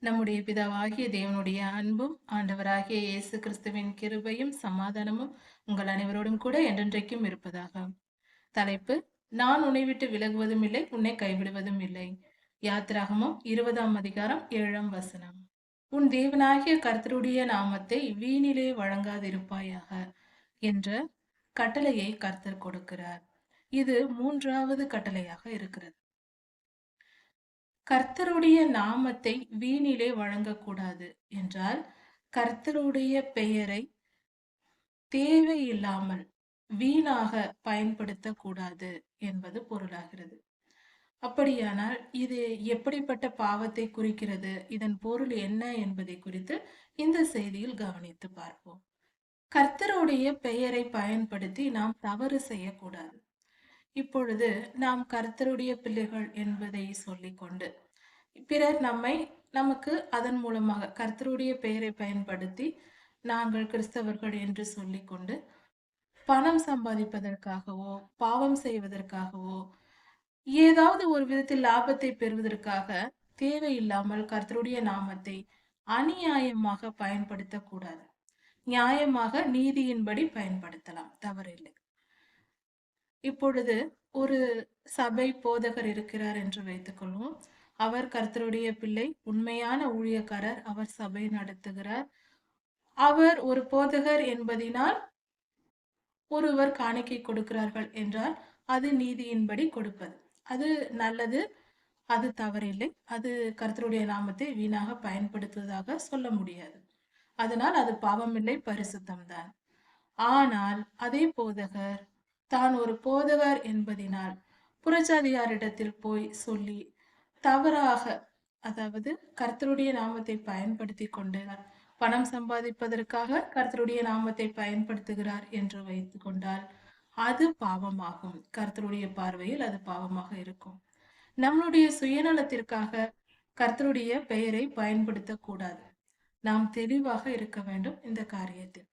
நம்முடைய பிதாவாகிய தேவனுடைய அன்பும் ஆண்டவராகிய இயேசு கிறிஸ்துவின் கிருபையும் சமாதானமும் உங்கள் அனைவரோடும் கூட என்றென்றைக்கும் இருப்பதாக. தலைப்பு: நான் உன்னை விட்டு விலகுவதும் இல்லை, உன்னை கைவிடுவதும் இல்லை. யாத்திராகமம் 20ஆம் அதிகாரம் 7ஆம் வசனம். உன் தேவனாகிய கர்த்தருடைய நாமத்தை வீணிலே வழங்காதிருப்பாயாக என்ற கட்டளையை கர்த்தர் கொடுக்கிறார். இது 3வது கட்டளையாக இருக்கிறது. கர்த்தருடைய நாமத்தை வீணிலே வழங்கக்கூடாது என்றால், கர்த்தருடைய பெயரை தேவையில்லாமல் வீணாக பயன்படுத்தக்கூடாது என்பது பொருளாகிறது. அப்படியானால் இது எப்படிப்பட்ட பாவத்தை குறிக்கிறது, இதன் பொருள் என்ன என்பதை குறித்து இந்த செய்தியில் கவனித்து பார்ப்போம். கர்த்தருடைய பெயரை பயன்படுத்தி நாம் தவறு செய்யக்கூடாது. இப்பொழுது நாம் கர்த்தருடைய பிள்ளைகள் என்பதை சொல்லிக்கொண்டு பிறர் நமக்கு அதன் மூலமாக கர்த்தருடைய பெயரை பயன்படுத்தி நாங்கள் கிறிஸ்தவர்கள் என்று சொல்லிக்கொண்டு பணம் சம்பாதிப்பதற்காகவோ பாவம் செய்வதற்காகவோ ஏதாவது ஒரு விதத்தில் லாபத்தை பெறுவதற்காக தேவையில்லாமல் கர்த்தருடைய நாமத்தை அநியாயமாக பயன்படுத்தக்கூடாது. நியாயமாக நீதியின்படி பயன்படுத்தலாம், தவறில்லை. இப்பொழுது ஒரு சபை போதகர் இருக்கிறார் என்று வைத்துக்கொள்வோம். அவர் கர்த்தருடைய பிள்ளை, உண்மையான ஊழியக்காரர். அவர் சபை நடத்துகிறார். அவர் ஒரு போதகர் என்பதினால் ஒருவர் காணிக்கை கொடுக்கிறார்கள் என்றால் அது நீதியின்படி கொடுப்பது. அது நல்லது, அது தவறில்லை. அது கர்த்தருடைய நாமத்தை வீணாக பயன்படுத்துவதாக சொல்ல முடியாது. அதனால் அது பாவமில்லை, பரிசுத்தம்தான். ஆனால் அதே போதகர் தான் ஒரு போதகர் என்பதினால் புறஜாதியாரிடத்தில் போய் சொல்லி தவறாக, அதாவது கர்த்தருடைய நாமத்தை பயன்படுத்தி கொண்டு பணம் சம்பாதிப்பதற்காக கர்த்தருடைய நாமத்தை பயன்படுத்துகிறார் என்று வைத்து கொண்டால் அது பாவமாகும். கர்த்தருடைய பார்வையில் அது பாவமாக இருக்கும். நம்மளுடைய சுயநலத்திற்காக கர்த்தருடைய பெயரை பயன்படுத்தக்கூடாது. நாம் தெளிவாக இருக்க வேண்டும் இந்த காரியத்தில்.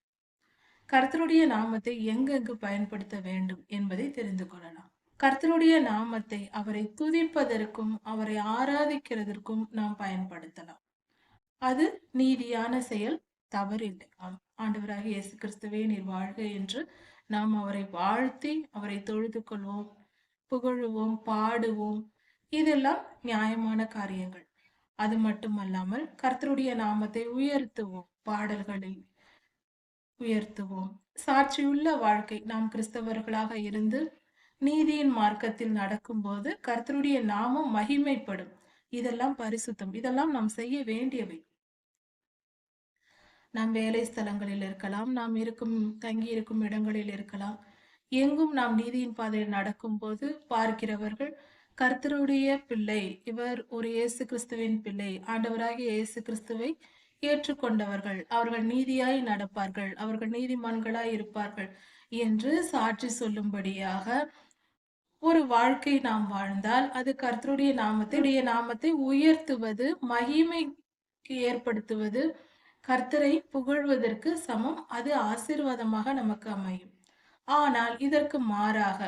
கர்த்தருடைய நாமத்தை எங்கெங்கு பயன்படுத்த வேண்டும் என்பதை தெரிந்து கொள்ளலாம். கர்த்தருடைய நாமத்தை அவரை துதிப்பதற்கும் அவரை ஆராதிக்கிறதற்கும் நாம் பயன்படுத்தலாம். அது நீதியான செயல், தவறில்லை. ஆண்டவராக இயேசு கிறிஸ்துவே நீர் வாழ்க என்று நாம் அவரை வாழ்த்தி அவரை தொழுது கொள்வோம், புகழுவோம், பாடுவோம். இதெல்லாம் நியாயமான காரியங்கள். அது மட்டுமல்லாமல் கர்த்தருடைய நாமத்தை உயர்த்துவோம், பாடல்களில் உயர்த்துவோம். சாட்சியுள்ள வாழ்க்கை, நாம் கிறிஸ்தவர்களாக இருந்து நீதியின் மார்க்கத்தில் நடக்கும்போது கர்த்தருடைய நாமம் மகிமைப்படும். இதெல்லாம் பரிசுத்தம். இதெல்லாம் நாம் செய்ய வேண்டியவை. நாம் வேலை ஸ்தலங்களில் இருக்கலாம், நாம் தங்கி இருக்கும் இடங்களில் இருக்கலாம். எங்கும் நாம் நீதியின் பாதையில் நடக்கும் போது பார்க்கிறவர்கள் கர்த்தருடைய பிள்ளை, இவர் ஒரு இயேசு கிறிஸ்துவின் பிள்ளை, ஆண்டவராகிய இயேசு கிறிஸ்துவை ஏற்றுக்கொண்டவர்கள், அவர்கள் நீதியாய் நடப்பார்கள், அவர்கள் நீதிமான்களாய் இருப்பார்கள் என்று சாட்சி சொல்லும்படியாக ஒரு வாழ்க்கை நாம் வாழ்ந்தால் அது கர்த்தருடைய நாமத்தை உயர்த்துவது, மகிமைக்கு ஏற்படுத்துவது, கர்த்தரை புகழ்வதற்கு சமம். அது ஆசீர்வாதமாக நமக்கு அமையும். ஆனால் இதற்கு மாறாக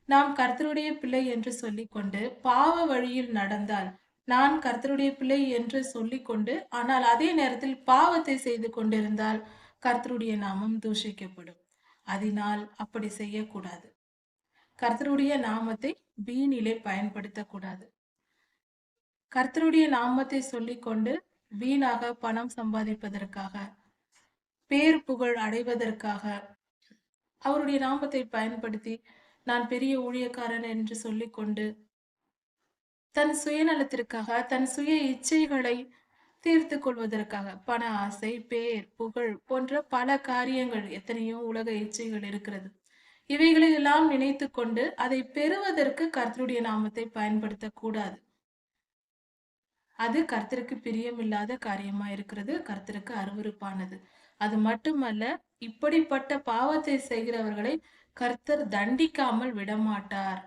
நாம் கர்த்தருடைய பிள்ளை என்று சொல்லிக்கொண்டு பாவ வழியில் நடந்தால், நான் கர்த்தருடைய பிள்ளை என்று சொல்லிக்கொண்டு ஆனால் அதே நேரத்தில் பாவத்தை செய்து கொண்டிருந்தால் கர்த்தருடைய நாமம் தூஷிக்கப்படும். அதனால் அப்படி செய்யக்கூடாது. கர்த்தருடைய நாமத்தை வீணிலே பயன்படுத்தக்கூடாது. கர்த்தருடைய நாமத்தை சொல்லிக்கொண்டு வீணாக பணம் சம்பாதிப்பதற்காக, பேர் புகழ் அடைவதற்காக அவருடைய நாமத்தை பயன்படுத்தி நான் பெரிய ஊழியக்காரன் என்று சொல்லிக்கொண்டு தன் சுயநலத்திற்காக, தன் சுய இச்சைகளை தீர்த்து கொள்வதற்காக, பண ஆசை, பேர் புகழ் போன்ற பல காரியங்கள், எத்தனையோ உலக இச்சைகள் இருக்கிறது. இவைகளை எல்லாம் நினைத்து கொண்டு அதை பெறுவதற்கு கர்த்தருடைய நாமத்தை பயன்படுத்தக்கூடாது. அது கர்த்தருக்கு பிரியமில்லாத காரியமா இருக்கிறது, கர்த்தருக்கு அருவருப்பானது. அது மட்டுமல்ல, இப்படிப்பட்ட பாவத்தை செய்கிறவர்களை கர்த்தர் தண்டிக்காமல் விடமாட்டார்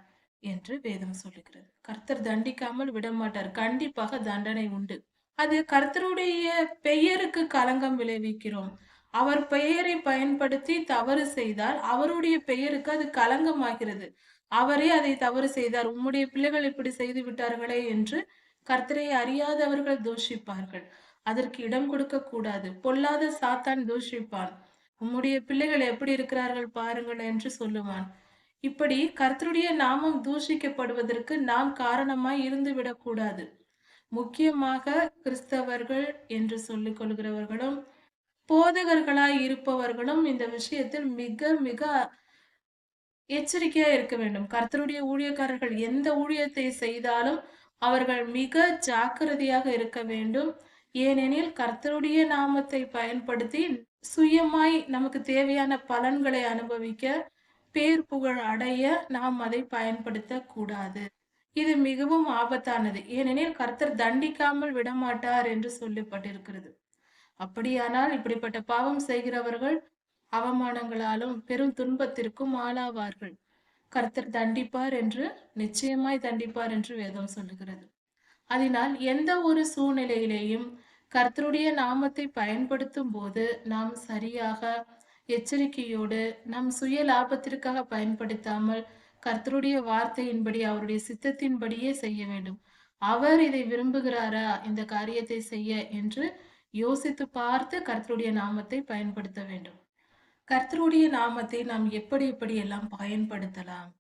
என்று வேதம் சொல்லுகிறது. கர்த்தர் தண்டிக்காமல் விடமாட்டார். கண்டிப்பாக தண்டனை உண்டு. அது கர்த்தருடைய பெயருக்கு களங்கம் விளைவிக்கிறோம். அவர் பெயரை பயன்படுத்தி தவறு செய்தால் அவருடைய பெயருக்கு அது களங்கமாகிறது. அவரே அதை தவறு செய்தார், உம்முடைய பிள்ளைகள் இப்படி செய்து விட்டார்களே என்று கர்த்தரை அறியாதவர்கள் தூஷிப்பார்கள். அதற்கு இடம் கொடுக்க கூடாது. பொல்லாத சாத்தான் தூஷிப்பான். உம்முடைய பிள்ளைகள் எப்படி இருக்கிறார்கள் பாருங்கள் என்று சொல்லுவான். இப்படி கர்த்தருடைய நாமம் தூஷிக்கப்படுவதற்கு நாம் காரணமாய் இருந்து விடக்கூடாது. முக்கியமாக கிறிஸ்தவர்கள் என்று சொல்லிக் கொள்கிறவர்களும், போதகர்களாய் இருப்பவர்களும் இந்த விஷயத்தில் மிக மிக எச்சரிக்கையா இருக்க வேண்டும். கர்த்தருடைய ஊழியக்காரர்கள் எந்த ஊழியத்தை செய்தாலும் அவர்கள் மிக ஜாக்கிரதையாக இருக்க வேண்டும். ஏனெனில் கர்த்தருடைய நாமத்தை பயன்படுத்தி சுயமாய் நமக்கு தேவையான பலன்களை அனுபவிக்க, பேர் புகழ் அடைய நாம் அதை பயன்படுத்தக் கூடாது. இது மிகவும் ஆபத்தானது. ஏனெனில் கர்த்தர் தண்டிக்காமல் விடமாட்டார் என்று சொல்லப்பட்டிருக்கிறது. அப்படியானால் இப்படிப்பட்ட பாவம் செய்கிறவர்கள் அவமானங்களாலும் பெரும் துன்பத்திற்கும் ஆளாவார்கள். கர்த்தர் தண்டிப்பார் என்று, நிச்சயமாய் தண்டிப்பார் என்று வேதம் சொல்லுகிறது. அதனால் எந்த ஒரு சூழ்நிலையிலேயும் கர்த்தருடைய நாமத்தை பயன்படுத்தும் போது நாம் சரியாக எச்சரிக்கையோடு நம் சுய லாபத்திற்காக பயன்படுத்தாமல் கர்த்தருடைய வார்த்தையின்படி அவருடைய சித்தத்தின்படியே செய்ய வேண்டும். அவர் இதை விரும்புகிறாரா இந்த காரியத்தை செய்ய என்று யோசித்து பார்த்து கர்த்தருடைய நாமத்தை பயன்படுத்த வேண்டும். கர்த்தருடைய நாமத்தை நாம் எப்படி எப்படியெல்லாம் பயன்படுத்தலாம்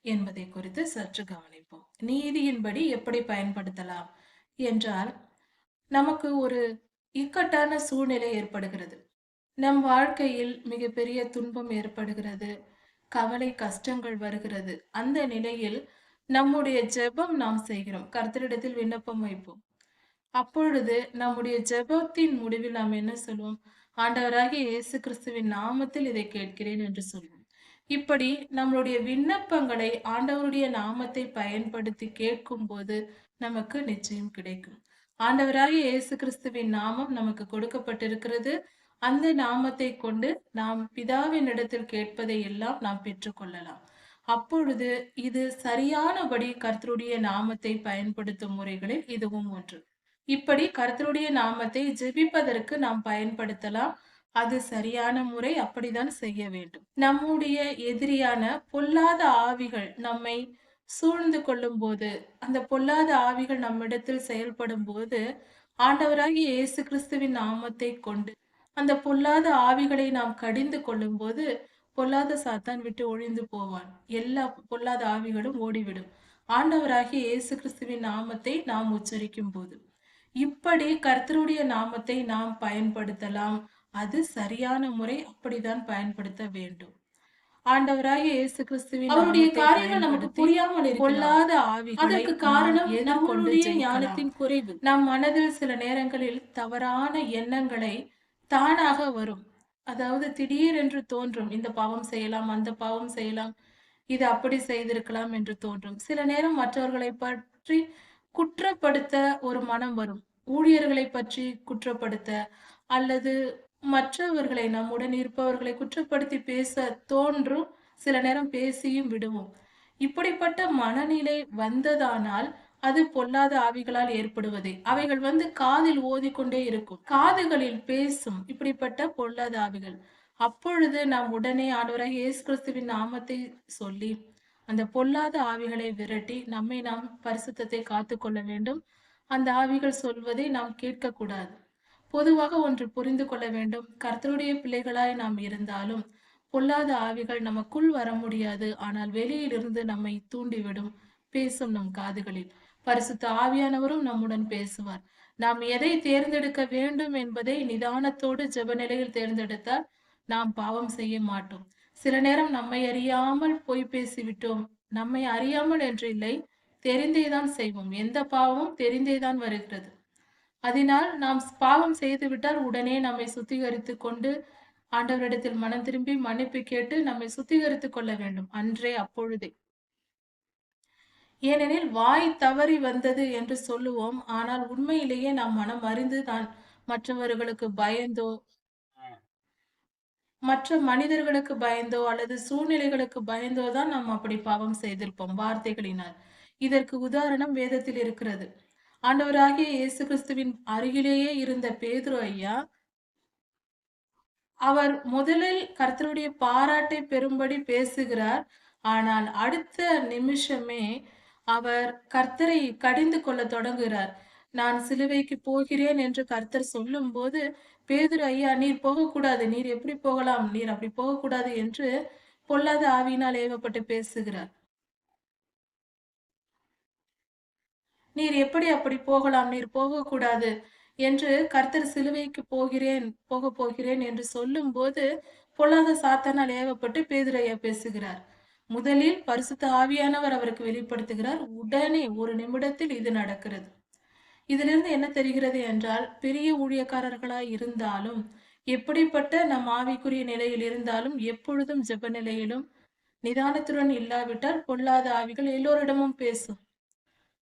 என்பதை குறித்து சற்று கவனிப்போம். நீதியின்படி எப்படி பயன்படுத்தலாம் என்றால், நமக்கு ஒரு இக்கட்டான சூழ்நிலை ஏற்படுகிறது. நம் வாழ்க்கையில் மிகப்பெரிய துன்பம் ஏற்படுகிறது. கவலை கஷ்டங்கள் வருகிறது. அந்த நிலையில் நம்முடைய ஜெபம் நாம் செய்கிறோம். கர்த்தரிடத்தில் விண்ணப்பம் வைப்போம். அப்பொழுது நம்முடைய ஜெபத்தின் முடிவில் நாம் என்ன சொல்வோம்? ஆண்டவராகிய இயேசு கிறிஸ்துவின் நாமத்தில் இதை கேட்கிறேன் என்று சொல்வோம். இப்படி நம்மளுடைய விண்ணப்பங்களை ஆண்டவருடைய நாமத்தை பயன்படுத்தி கேட்கும்போது நமக்கு நிச்சயம் கிடைக்கும். ஆண்டவராகிய இயேசு கிறிஸ்துவின் நாமம் நமக்கு கொடுக்கப்பட்டிருக்கிறது. அந்த நாமத்தை கொண்டு நாம் பிதாவின் இடத்தில் கேட்பதை எல்லாம் நாம் பெற்றுக்கொள்ளலாம். அப்பொழுது இது சரியானபடி கர்த்தருடைய நாமத்தை பயன்படுத்தும் முறைகளில் இதுவும் ஒன்று. இப்படி கர்த்தருடைய நாமத்தை ஜெபிப்பதற்கு நாம் பயன்படுத்தலாம். அது சரியான முறை, அப்படித்தான் செய்ய வேண்டும். நம்முடைய எதிரியான பொல்லாத ஆவிகள் நம்மை சூழ்ந்து கொள்ளும் போது, அந்த பொல்லாத ஆவிகள் நம்மிடத்தில் செயல்படும் போது, ஆண்டவராகிய இயேசு கிறிஸ்துவின் நாமத்தை கொண்டு அந்த பொல்லாத ஆவிகளை நாம் கடிந்து கொள்ளும் போது, பொல்லாத சாத்தான் விட்டு ஒழிந்து போவான். எல்லா பொல்லாத ஆவிகளும் ஓடிவிடும். ஆண்டவராகிய இயேசு கிறிஸ்துவின் நாமத்தை நாம் உச்சரிக்கும் போது இப்படி கர்த்தருடைய நாமத்தை நாம் பயன்படுத்தலாம். அது சரியான முறை, அப்படித்தான் பயன்படுத்த வேண்டும். ஆண்டவராகிய இயேசு கிறிஸ்துவின் அவருடைய காரியங்கள் நமக்கு புரியாமல் பொல்லாத ஆவிகளை அதற்கு காரணம் நம்மளுடைய ஞானத்தின் குறைவு. நம் மனதில் சில நேரங்களில் தவறான எண்ணங்களை தானாக வரும். அதாவது திடீரென்று தோன்றும். இந்த பாவம் செய்யலாம், அந்த பாவம் செய்யலாம், இது அப்படி செய்திருக்கலாம் என்று தோன்றும். சில நேரம் மற்றவர்களை பற்றி குற்றப்படுத்த ஒரு மனம் வரும். ஊழியர்களை பற்றி குற்றப்படுத்த அல்லது மற்றவர்களை நம்முடன் இருப்பவர்களை குற்றப்படுத்தி பேச தோன்றும். சில நேரம் பேசியும் விடுவோம். இப்படிப்பட்ட மனநிலை வந்ததானால் அது பொல்லாத ஆவிகளால் ஏற்படுவதே. அவைகள் வந்து காதில் ஓதிக்கொண்டே இருக்கும். காதுகளில் பேசும் இப்படிப்பட்ட பொல்லாத ஆவிகள். அப்பொழுது நாம் உடனே ஆண்டவராகிய இயேசு கிறிஸ்துவின் நாமத்தை சொல்லி அந்த பொல்லாத ஆவிகளை விரட்டி நம்மை நாம் பரிசுத்தத்தை காத்துக்கொள்ள வேண்டும். அந்த ஆவிகள் சொல்வதை நாம் கேட்கக்கூடாது. பொதுவாக ஒன்று புரிந்து கொள்ள வேண்டும். கர்த்தருடைய பிள்ளைகளாய் நாம் இருந்தாலும் பொல்லாத ஆவிகள் நமக்குள் வர முடியாது. ஆனால் வெளியிலிருந்து நம்மை தூண்டிவிடும், பேசும் நம் காதுகளில். பரிசுத்த ஆவியானவரும் நம்முடன் பேசுவார். நாம் எதை தேர்ந்தெடுக்க வேண்டும் என்பதை நிதானத்தோடு ஜெப நிலையில் தேர்ந்தெடுத்தால் நாம் பாவம் செய்ய மாட்டோம். சில நேரம் நம்மை அறியாமல் பொய் பேசிவிட்டோம். நம்மை அறியாமல் என்று இல்லை, தெரிந்தேதான் செய்வோம். எந்த பாவமும் தெரிந்தேதான் வருகிறது. அதனால் நாம் பாவம் செய்துவிட்டால் உடனே நம்மை சுத்திகரித்துக் கொண்டு ஆண்டவரிடத்தில் மனம் திரும்பி மன்னிப்பு கேட்டு நம்மை சுத்திகரித்துக் கொள்ள வேண்டும். அன்றே அப்பொழுதே. ஏனெனில் வாய் தவறி வந்தது என்று சொல்லுவோம். ஆனால் உண்மையிலேயே நாம் மனம் அறிந்து தான் மற்றவர்களுக்கு பயந்தோ, மற்ற மனிதர்களுக்கு பயந்தோ அல்லது சூழ்நிலைகளுக்கு பயந்தோ தான் நாம் அப்படி பாவம் செய்திருப்போம் வார்த்தைகளினால். இதற்கு உதாரணம் வேதத்தில் இருக்கிறது. ஆண்டவராகிய இயேசு கிறிஸ்துவின் அருகிலேயே இருந்த பேதுரு ஐயா, அவர் முதலில் கர்த்தருடைய பாராட்டை பெறும்படி பேசுகிறார். ஆனால் அடுத்த நிமிஷமே அவர் கர்த்தரை கடிந்து கொள்ளத் தொடங்குகிறார். நான் சிலுவைக்கு போகிறேன் என்று கர்த்தர் சொல்லும்போது, பேதுரு, ஐயா நீர் போகக்கூடாது. நீர் எப்படி போகலாம்? நீர் அப்படி போகக்கூடாது என்று பொல்லாத ஆவியினால் ஏவப்பட்டு பேசுகிறார். நீர் எப்படி அப்படி போகலாம்? நீர் போகக்கூடாது என்று கர்த்தர் சிலுவைக்கு போகப் போகிறேன் என்று சொல்லும்போது, பொல்லாத சாத்தானால் ஏவப்பட்டு பேதுரு ஐயா பேசுகிறார். முதலில் பரிசுத்த ஆவியானவர் அவருக்கு வெளிப்படுத்துகிறார். உடனே ஒரு நிமிடத்தில் இது நடக்கிறது. இதிலிருந்து என்ன தெரிகிறது என்றால், பெரிய ஊழியக்காரர்களாய் இருந்தாலும், எப்படிப்பட்ட நம் ஆவிக்குரிய நிலையில் இருந்தாலும், எப்பொழுதும் ஜெப நிலையிலும் நிதானத்துடன் இல்லாவிட்டால் பொல்லாத ஆவிகள் எல்லோரிடமும் பேசும்.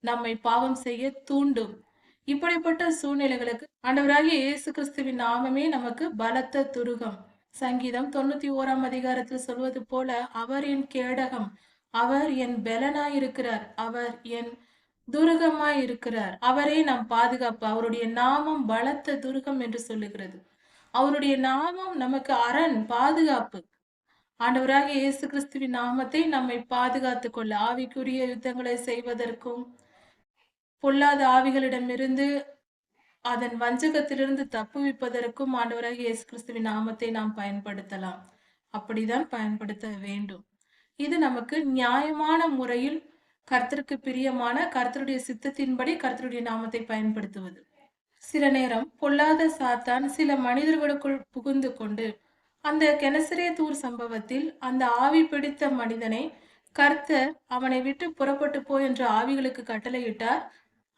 நம்மை பாவம் செய்ய தூண்டும். இப்படிப்பட்ட சூழ்நிலைகளுக்கு ஆண்டவராகிய இயேசு கிறிஸ்துவின் நாமமே நமக்கு பலத்த துருகம். சங்கீதம் 91ஆம் அதிகாரத்தில் சொல்வது போல, அவர் என் கேடகம், அவர் என் பெலனாயிருக்கிறார், அவர் என் துருகமாயிருக்கிறார். அவரே நம் பாதுகாப்பு. அவருடைய நாமம் பலத்த துருகம் என்று சொல்லுகிறது. அவருடைய நாமம் நமக்கு அரண், பாதுகாப்பு. ஆண்டவராகிய இயேசு கிறிஸ்துவின் நாமத்தை நம்மை பாதுகாத்துக் கொள்ள, ஆவிக்குரிய யுத்தங்களை செய்வதற்கும், பொல்லாத ஆவிகளிடமிருந்து அதன் வஞ்சகத்திலிருந்து தப்புவிப்பதற்கும் ஆண்டவராகிய இயேசு கிறிஸ்துவின் நாமத்தை நாம் பயன்படுத்தலாம். அப்படிதான் பயன்படுத்த வேண்டும். இது நமக்கு நியாயமான முறையில் கர்த்தருக்கு பிரியமான கர்த்தருடைய சித்தத்தின்படி கர்த்தருடைய நாமத்தை பயன்படுத்துவது. சில நேரம் பொல்லாத சாத்தான் சில மனிதர்களுக்குள் புகுந்து கொண்டு அந்த கெனசரேத்தூர் சம்பவத்தில் அந்த ஆவி பிடித்த மனிதனை கர்த்தர் அவனை விட்டு புறப்பட்டு போ என்று ஆவிகளுக்கு கட்டளையிட்டார்.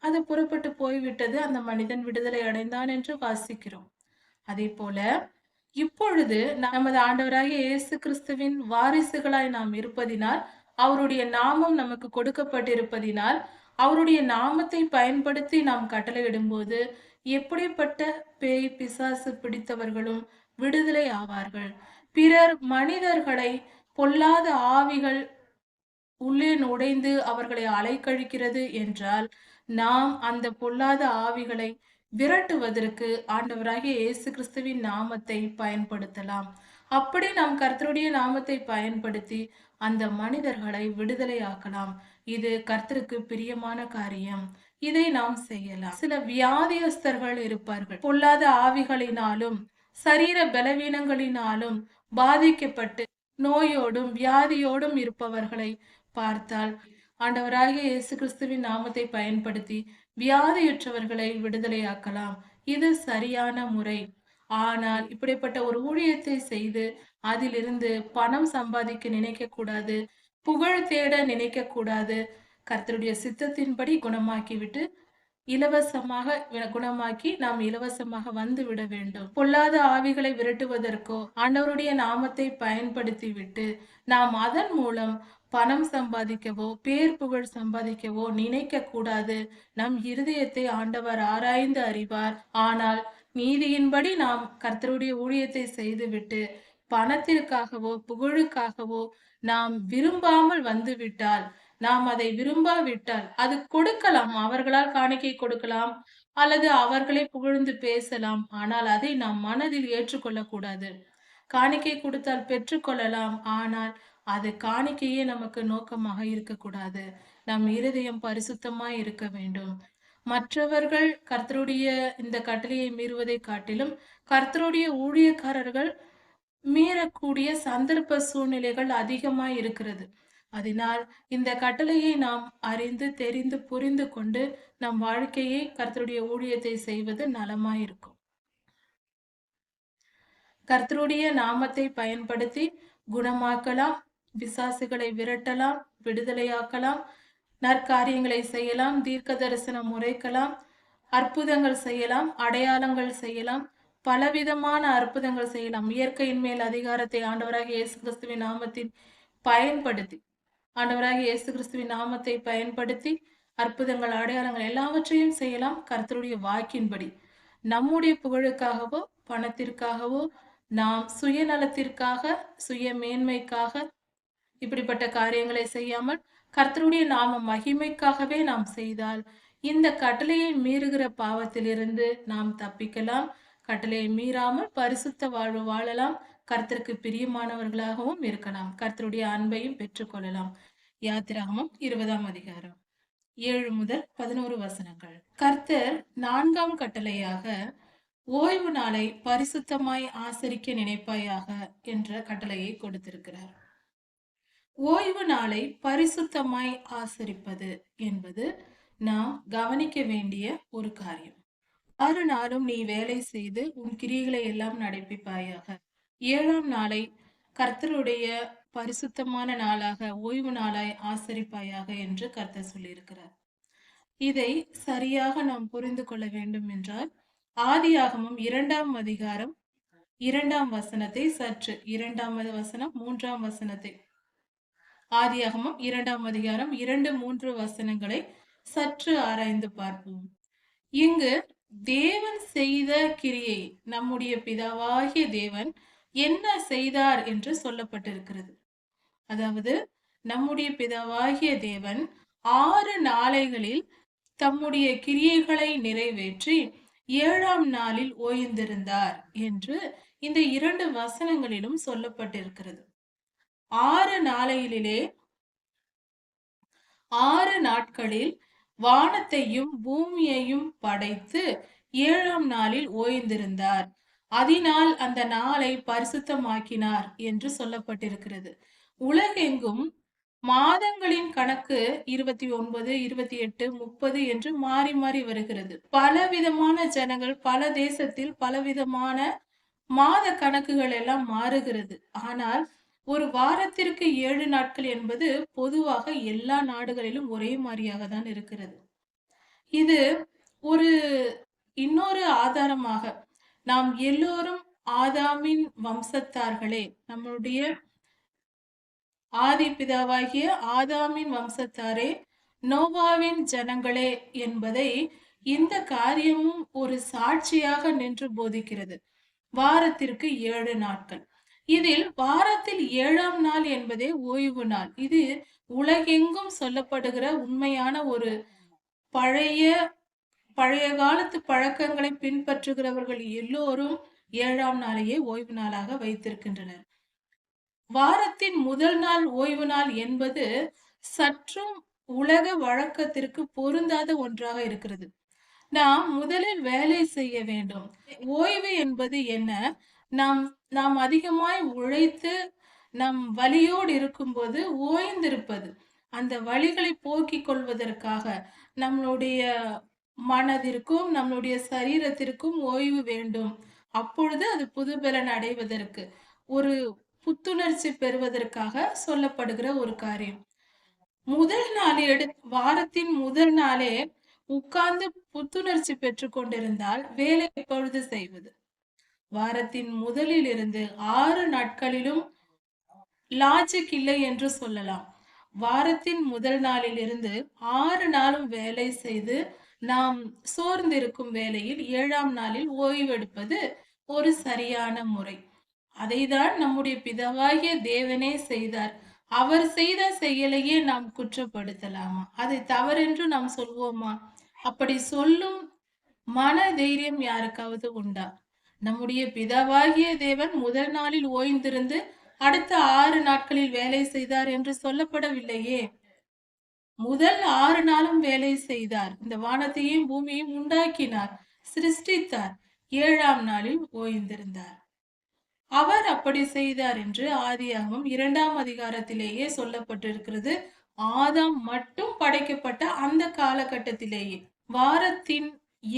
அது புறப்பட்டு போய்விட்டது. அந்த மனிதன் விடுதலை அடைந்தான் என்று வாசிக்கிறோம். அதே போல இப்பொழுது நமது ஆண்டவராகிய இயேசு கிறிஸ்துவின் வாரிசுகளாய் நாம் இருப்பதினால், அவருடைய நாமம் நமக்கு கொடுக்கப்பட்டிருப்பதினால், அவருடைய நாமத்தை பயன்படுத்தி நாம் கட்டளையிடும்போது, எப்படிப்பட்ட பேய், பிசாசு பிடித்தவர்களும் விடுதலை ஆவார்கள். பிறர் மனிதர்களை பொல்லாத ஆவிகள் உள்ளே நுழைந்து அவர்களை அலைக்கழிக்கிறது என்றால், நாம் அந்த பொல்லாத ஆவிகளை விரட்டுவதற்கு ஆண்டவராகிய இயேசு கிறிஸ்துவின் நாமத்தை பயன்படுத்தலாம். அப்படி நாம் கர்த்தருடைய நாமத்தை பயன்படுத்தி அந்த மனிதர்களை விடுதலையாக்கலாம். இது கர்த்தருக்கு பிரியமான காரியம். இதை நாம் செய்யலாம். சில வியாதியஸ்தர்கள் இருப்பார்கள். பொல்லாத ஆவிகளினாலும், சரீர பலவீனங்களினாலும் பாதிக்கப்பட்டு நோயோடும் வியாதியோடும் இருப்பவர்களை பார்த்தால், ஆண்டவராகிய இயேசு கிறிஸ்துவின் நாமத்தை பயன்படுத்தி வியாதியுற்றவர்களை விடுதலையாக்கலாம். இது சரியான முறை. ஆனால் இப்படிப்பட்ட ஒரு ஊழியத்தை செய்து அதிலிருந்து பணம் சம்பாதிக்க நினைக்க கூடாது. புகழ் தேட நினைக்க கூடாது. கர்த்தருடைய சித்தத்தின்படி குணமாக்கிவிட்டு குணமாக்கி நாம் இலவசமாக வந்து விட வேண்டும். பொல்லாத ஆவிகளை விரட்டுவதற்கோ ஆண்டவருடைய நாமத்தை பயன்படுத்தி விட்டு நாம் அதன் மூலம் பணம் சம்பாதிக்கவோ பேர் புகழ் சம்பாதிக்கவோ நினைக்க கூடாது. நம் இருதயத்தை ஆண்டவர் ஆராய்ந்து அறிவார். ஆனால் நீதியின்படி நாம் கர்த்தருடைய ஊழியத்தை செய்துவிட்டு பணத்திற்காகவோ புகழுக்காகவோ நாம் விரும்பாமல் வந்துவிட்டால், நாம் அதை விரும்பாவிட்டால் அது கொடுக்கலாம். அவர்களால் காணிக்கை கொடுக்கலாம் அல்லது அவர்களே புகழ்ந்து பேசலாம். ஆனால் அதை நாம் மனதில் ஏற்றுக்கொள்ளக் கூடாது. காணிக்கை கொடுத்தால் பெற்றுக்கொள்ளலாம். ஆனால் அது காணிக்கையே நமக்கு நோக்கமாக இருக்கக்கூடாது. நம் இருதயம் பரிசுத்தமாய் இருக்க வேண்டும். மற்றவர்கள் கர்த்தருடைய இந்த கட்டளையை மீறுவதை காட்டிலும் கர்த்தருடைய ஊழியக்காரர்கள் மீறக்கூடிய சந்தர்ப்ப சூழ்நிலைகள் அதிகமாய் இருக்கிறது. அதனால் இந்த கட்டளையை நாம் அறிந்து தெரிந்து புரிந்து கொண்டு நம் வாழ்க்கையை கர்த்தருடைய ஊழியத்தை செய்வது நலமாயிருக்கும். கர்த்தருடைய நாமத்தை பயன்படுத்தி குணமாக்கலாம், பிசாசுகளை விரட்டலாம், விடுதலையாக்கலாம், நற்காரியங்களை செய்யலாம், தீர்க்க தரிசனம் உரைக்கலாம், அற்புதங்கள் செய்யலாம், அடையாளங்கள் செய்யலாம், பலவிதமான அற்புதங்கள் செய்யலாம். இயற்கையின் மேல் அதிகாரத்தை ஆண்டவராகிய இயேசு கிறிஸ்துவின் நாமத்தின் பயன்படுத்தி ஆண்டவராகிய இயேசு கிறிஸ்துவின் நாமத்தை பயன்படுத்தி அற்புதங்கள், அடையாளங்கள் எல்லாவற்றையும் செய்யலாம் கர்த்தருடைய வாக்கின்படி. நம்முடைய புகழுக்காகவோ பணத்திற்காகவோ நாம் சுயநலத்திற்காக சுய மேன்மைக்காக இப்படிப்பட்ட காரியங்களை செய்யாமல் கர்த்தருடைய நாம மகிமைக்காகவே நாம் செய்தால் இந்த கட்டளையை மீறுகிற பாவத்திலிருந்து நாம் தப்பிக்கலாம். கட்டளையை மீறாமல் பரிசுத்த வாழ்வு வாழலாம். கர்த்தருக்கு பிரியமானவர்களாகவும் இருக்கலாம். கர்த்தருடைய அன்பையும் பெற்றுக்கொள்ளலாம். யாத்திராகமம் 20ஆம் அதிகாரம். 7 முதல் 11 வசனங்கள். கர்த்தர் 4ஆம் கட்டளையாக ஓய்வு நாளை பரிசுத்தமாய் ஆசரிக்க நினைப்பாயாக என்ற கட்டளையை கொடுத்திருக்கிறார். ஓய்வு நாளை பரிசுத்தமாய் ஆசரிப்பது என்பது நாம் கவனிக்க வேண்டிய ஒரு காரியம். 6 நாளும் நீ வேலை செய்து உன் கிரியைகளை எல்லாம் நடப்பிப்பாயாக. 7ஆம் நாளை கர்த்தருடைய பரிசுத்தமான நாளாக ஓய்வு நாளாய் ஆசரிப்பாயாக என்று கர்த்தர் சொல்லியிருக்கிறார். இதை சரியாக நாம் புரிந்து கொள்ள வேண்டும் என்றால் ஆதியாகமம் 2ஆம் அதிகாரம் 2ஆம் வசனத்தை சற்று 2ஆம் வசனம் 3ஆம் வசனத்தை ஆதியாகமம் 2ஆம் அதிகாரம் 2, 3 வசனங்களை சற்று ஆராய்ந்து பார்ப்போம். இங்கு தேவன் செய்த கிரியை, நம்முடைய பிதாவாகிய தேவன் என்ன செய்தார் என்று சொல்லப்பட்டிருக்கிறது. அதாவது நம்முடைய பிதாவாகிய தேவன் 6 நாளைகளில் தம்முடைய கிரியைகளை நிறைவேற்றி 7ஆம் நாளில் ஓய்ந்திருந்தார் என்று இந்த 2 வசனங்களிலும் சொல்லப்பட்டிருக்கிறது. 6 நாளைகளிலே 6 நாட்களில் வானத்தையும் பூமியையும் படைத்து 7ஆம் நாளில் ஓய்ந்திருந்தார். அதனால் அந்த நாளை பரிசுத்தமாக்கினார் என்று சொல்லப்பட்டிருக்கிறது. உலகெங்கும் மாதங்களின் கணக்கு 29, 28, 30 என்று மாறி மாறி வருகிறது. பலவிதமான ஜனங்கள் பல தேசத்தில் பலவிதமான மாத கணக்குகள் எல்லாம் மாறுகிறது. ஆனால் ஒரு வாரத்திற்கு 7 நாட்கள் என்பது பொதுவாக எல்லா நாடுகளிலும் ஒரே மாதிரியாக தான் இருக்கிறது. இது ஒரு இன்னொரு ஆதாரமாக நாம் எல்லோரும் ஆதாமின் வம்சத்தார்களே, நம்முடைய ஆதி பிதாவாகிய ஆதாமின் வம்சத்தாரே, நோவாவின் ஜனங்களே என்பதை இந்த காரியமும் ஒரு சாட்சியாக நின்று போதிக்கிறது. வாரத்திற்கு 7 நாட்கள். இதில் வாரத்தில் 7ஆம் நாள் என்பதே ஓய்வு நாள். இது உலகெங்கும் சொல்லப்படுகிற உண்மையான ஒரு பழைய காலத்து பழக்கங்களை பின்பற்றுகிறவர்கள் எல்லோரும் 7ஆம் நாளையே ஓய்வு நாளாக வைத்திருக்கின்றனர். வாரத்தின் முதல் நாள் ஓய்வு நாள் என்பது சற்றும் உலக வழக்கத்திற்கு பொருந்தாத ஒன்றாக இருக்கிறது. நாம் முதலில் வேலை செய்ய வேண்டும். ஓய்வு என்பது என்ன? நாம் அதிகமாய் உழைத்து நம் வலியோடு இருக்கும்போது ஓய்ந்திருப்பது. அந்த வலிகளை போக்கிக் கொள்வதற்காக நம்மளுடைய மனதிற்கும் நம்மளுடைய சரீரத்திற்கும் ஓய்வு வேண்டும். அப்பொழுது அது புதுபலன் அடைவதற்கு, ஒரு புத்துணர்ச்சி பெறுவதற்காக சொல்லப்படுகிற ஒரு காரியம். முதல் நாள் வாரத்தின் முதல் நாளே உட்கார்ந்து புத்துணர்ச்சி பெற்றுக் கொண்டிருந்தால் வேலை எப்பொழுது செய்வது? வாரத்தின் முதலில் இருந்து 6 நாட்களிலும் லாஜிக் இல்லை என்று சொல்லலாம். வாரத்தின் முதல் நாளில் இருந்து 6 நாளும் வேலை செய்து நாம் சோர்ந்திருக்கும் வேளையில் 7ஆம் நாளில் ஓய்வெடுப்பது ஒரு சரியான முறை. அதைதான் நம்முடைய பிதாவாகிய தேவனே செய்தார். அவர் செய்த செயலையே நாம் குற்றப்படுத்தலாமா? அதை தவறென்று நாம் சொல்வோமா? அப்படி சொல்லும் மன தைரியம் யாருக்காவது உண்டா? நம்முடைய பிதாவாகிய தேவன் முதல் நாளில் ஓய்ந்திருந்து அடுத்த 6 நாட்களில் வேலை செய்தார் என்று சொல்லப்படவில்லையே. முதல் 6 நாளும் வேலை செய்தார். இந்த வானத்தையும் பூமியையும் உண்டாக்கினார், சிருஷ்டித்தார். 7ஆம் நாளில் ஓய்ந்திருந்தார். அவர் அப்படி செய்தார் என்று ஆதியாகமம் 2ஆம் அதிகாரத்திலேயே சொல்லப்பட்டிருக்கிறது. ஆதாம் மட்டும் படைக்கப்பட்ட அந்த காலகட்டத்திலேயே. வாரத்தின்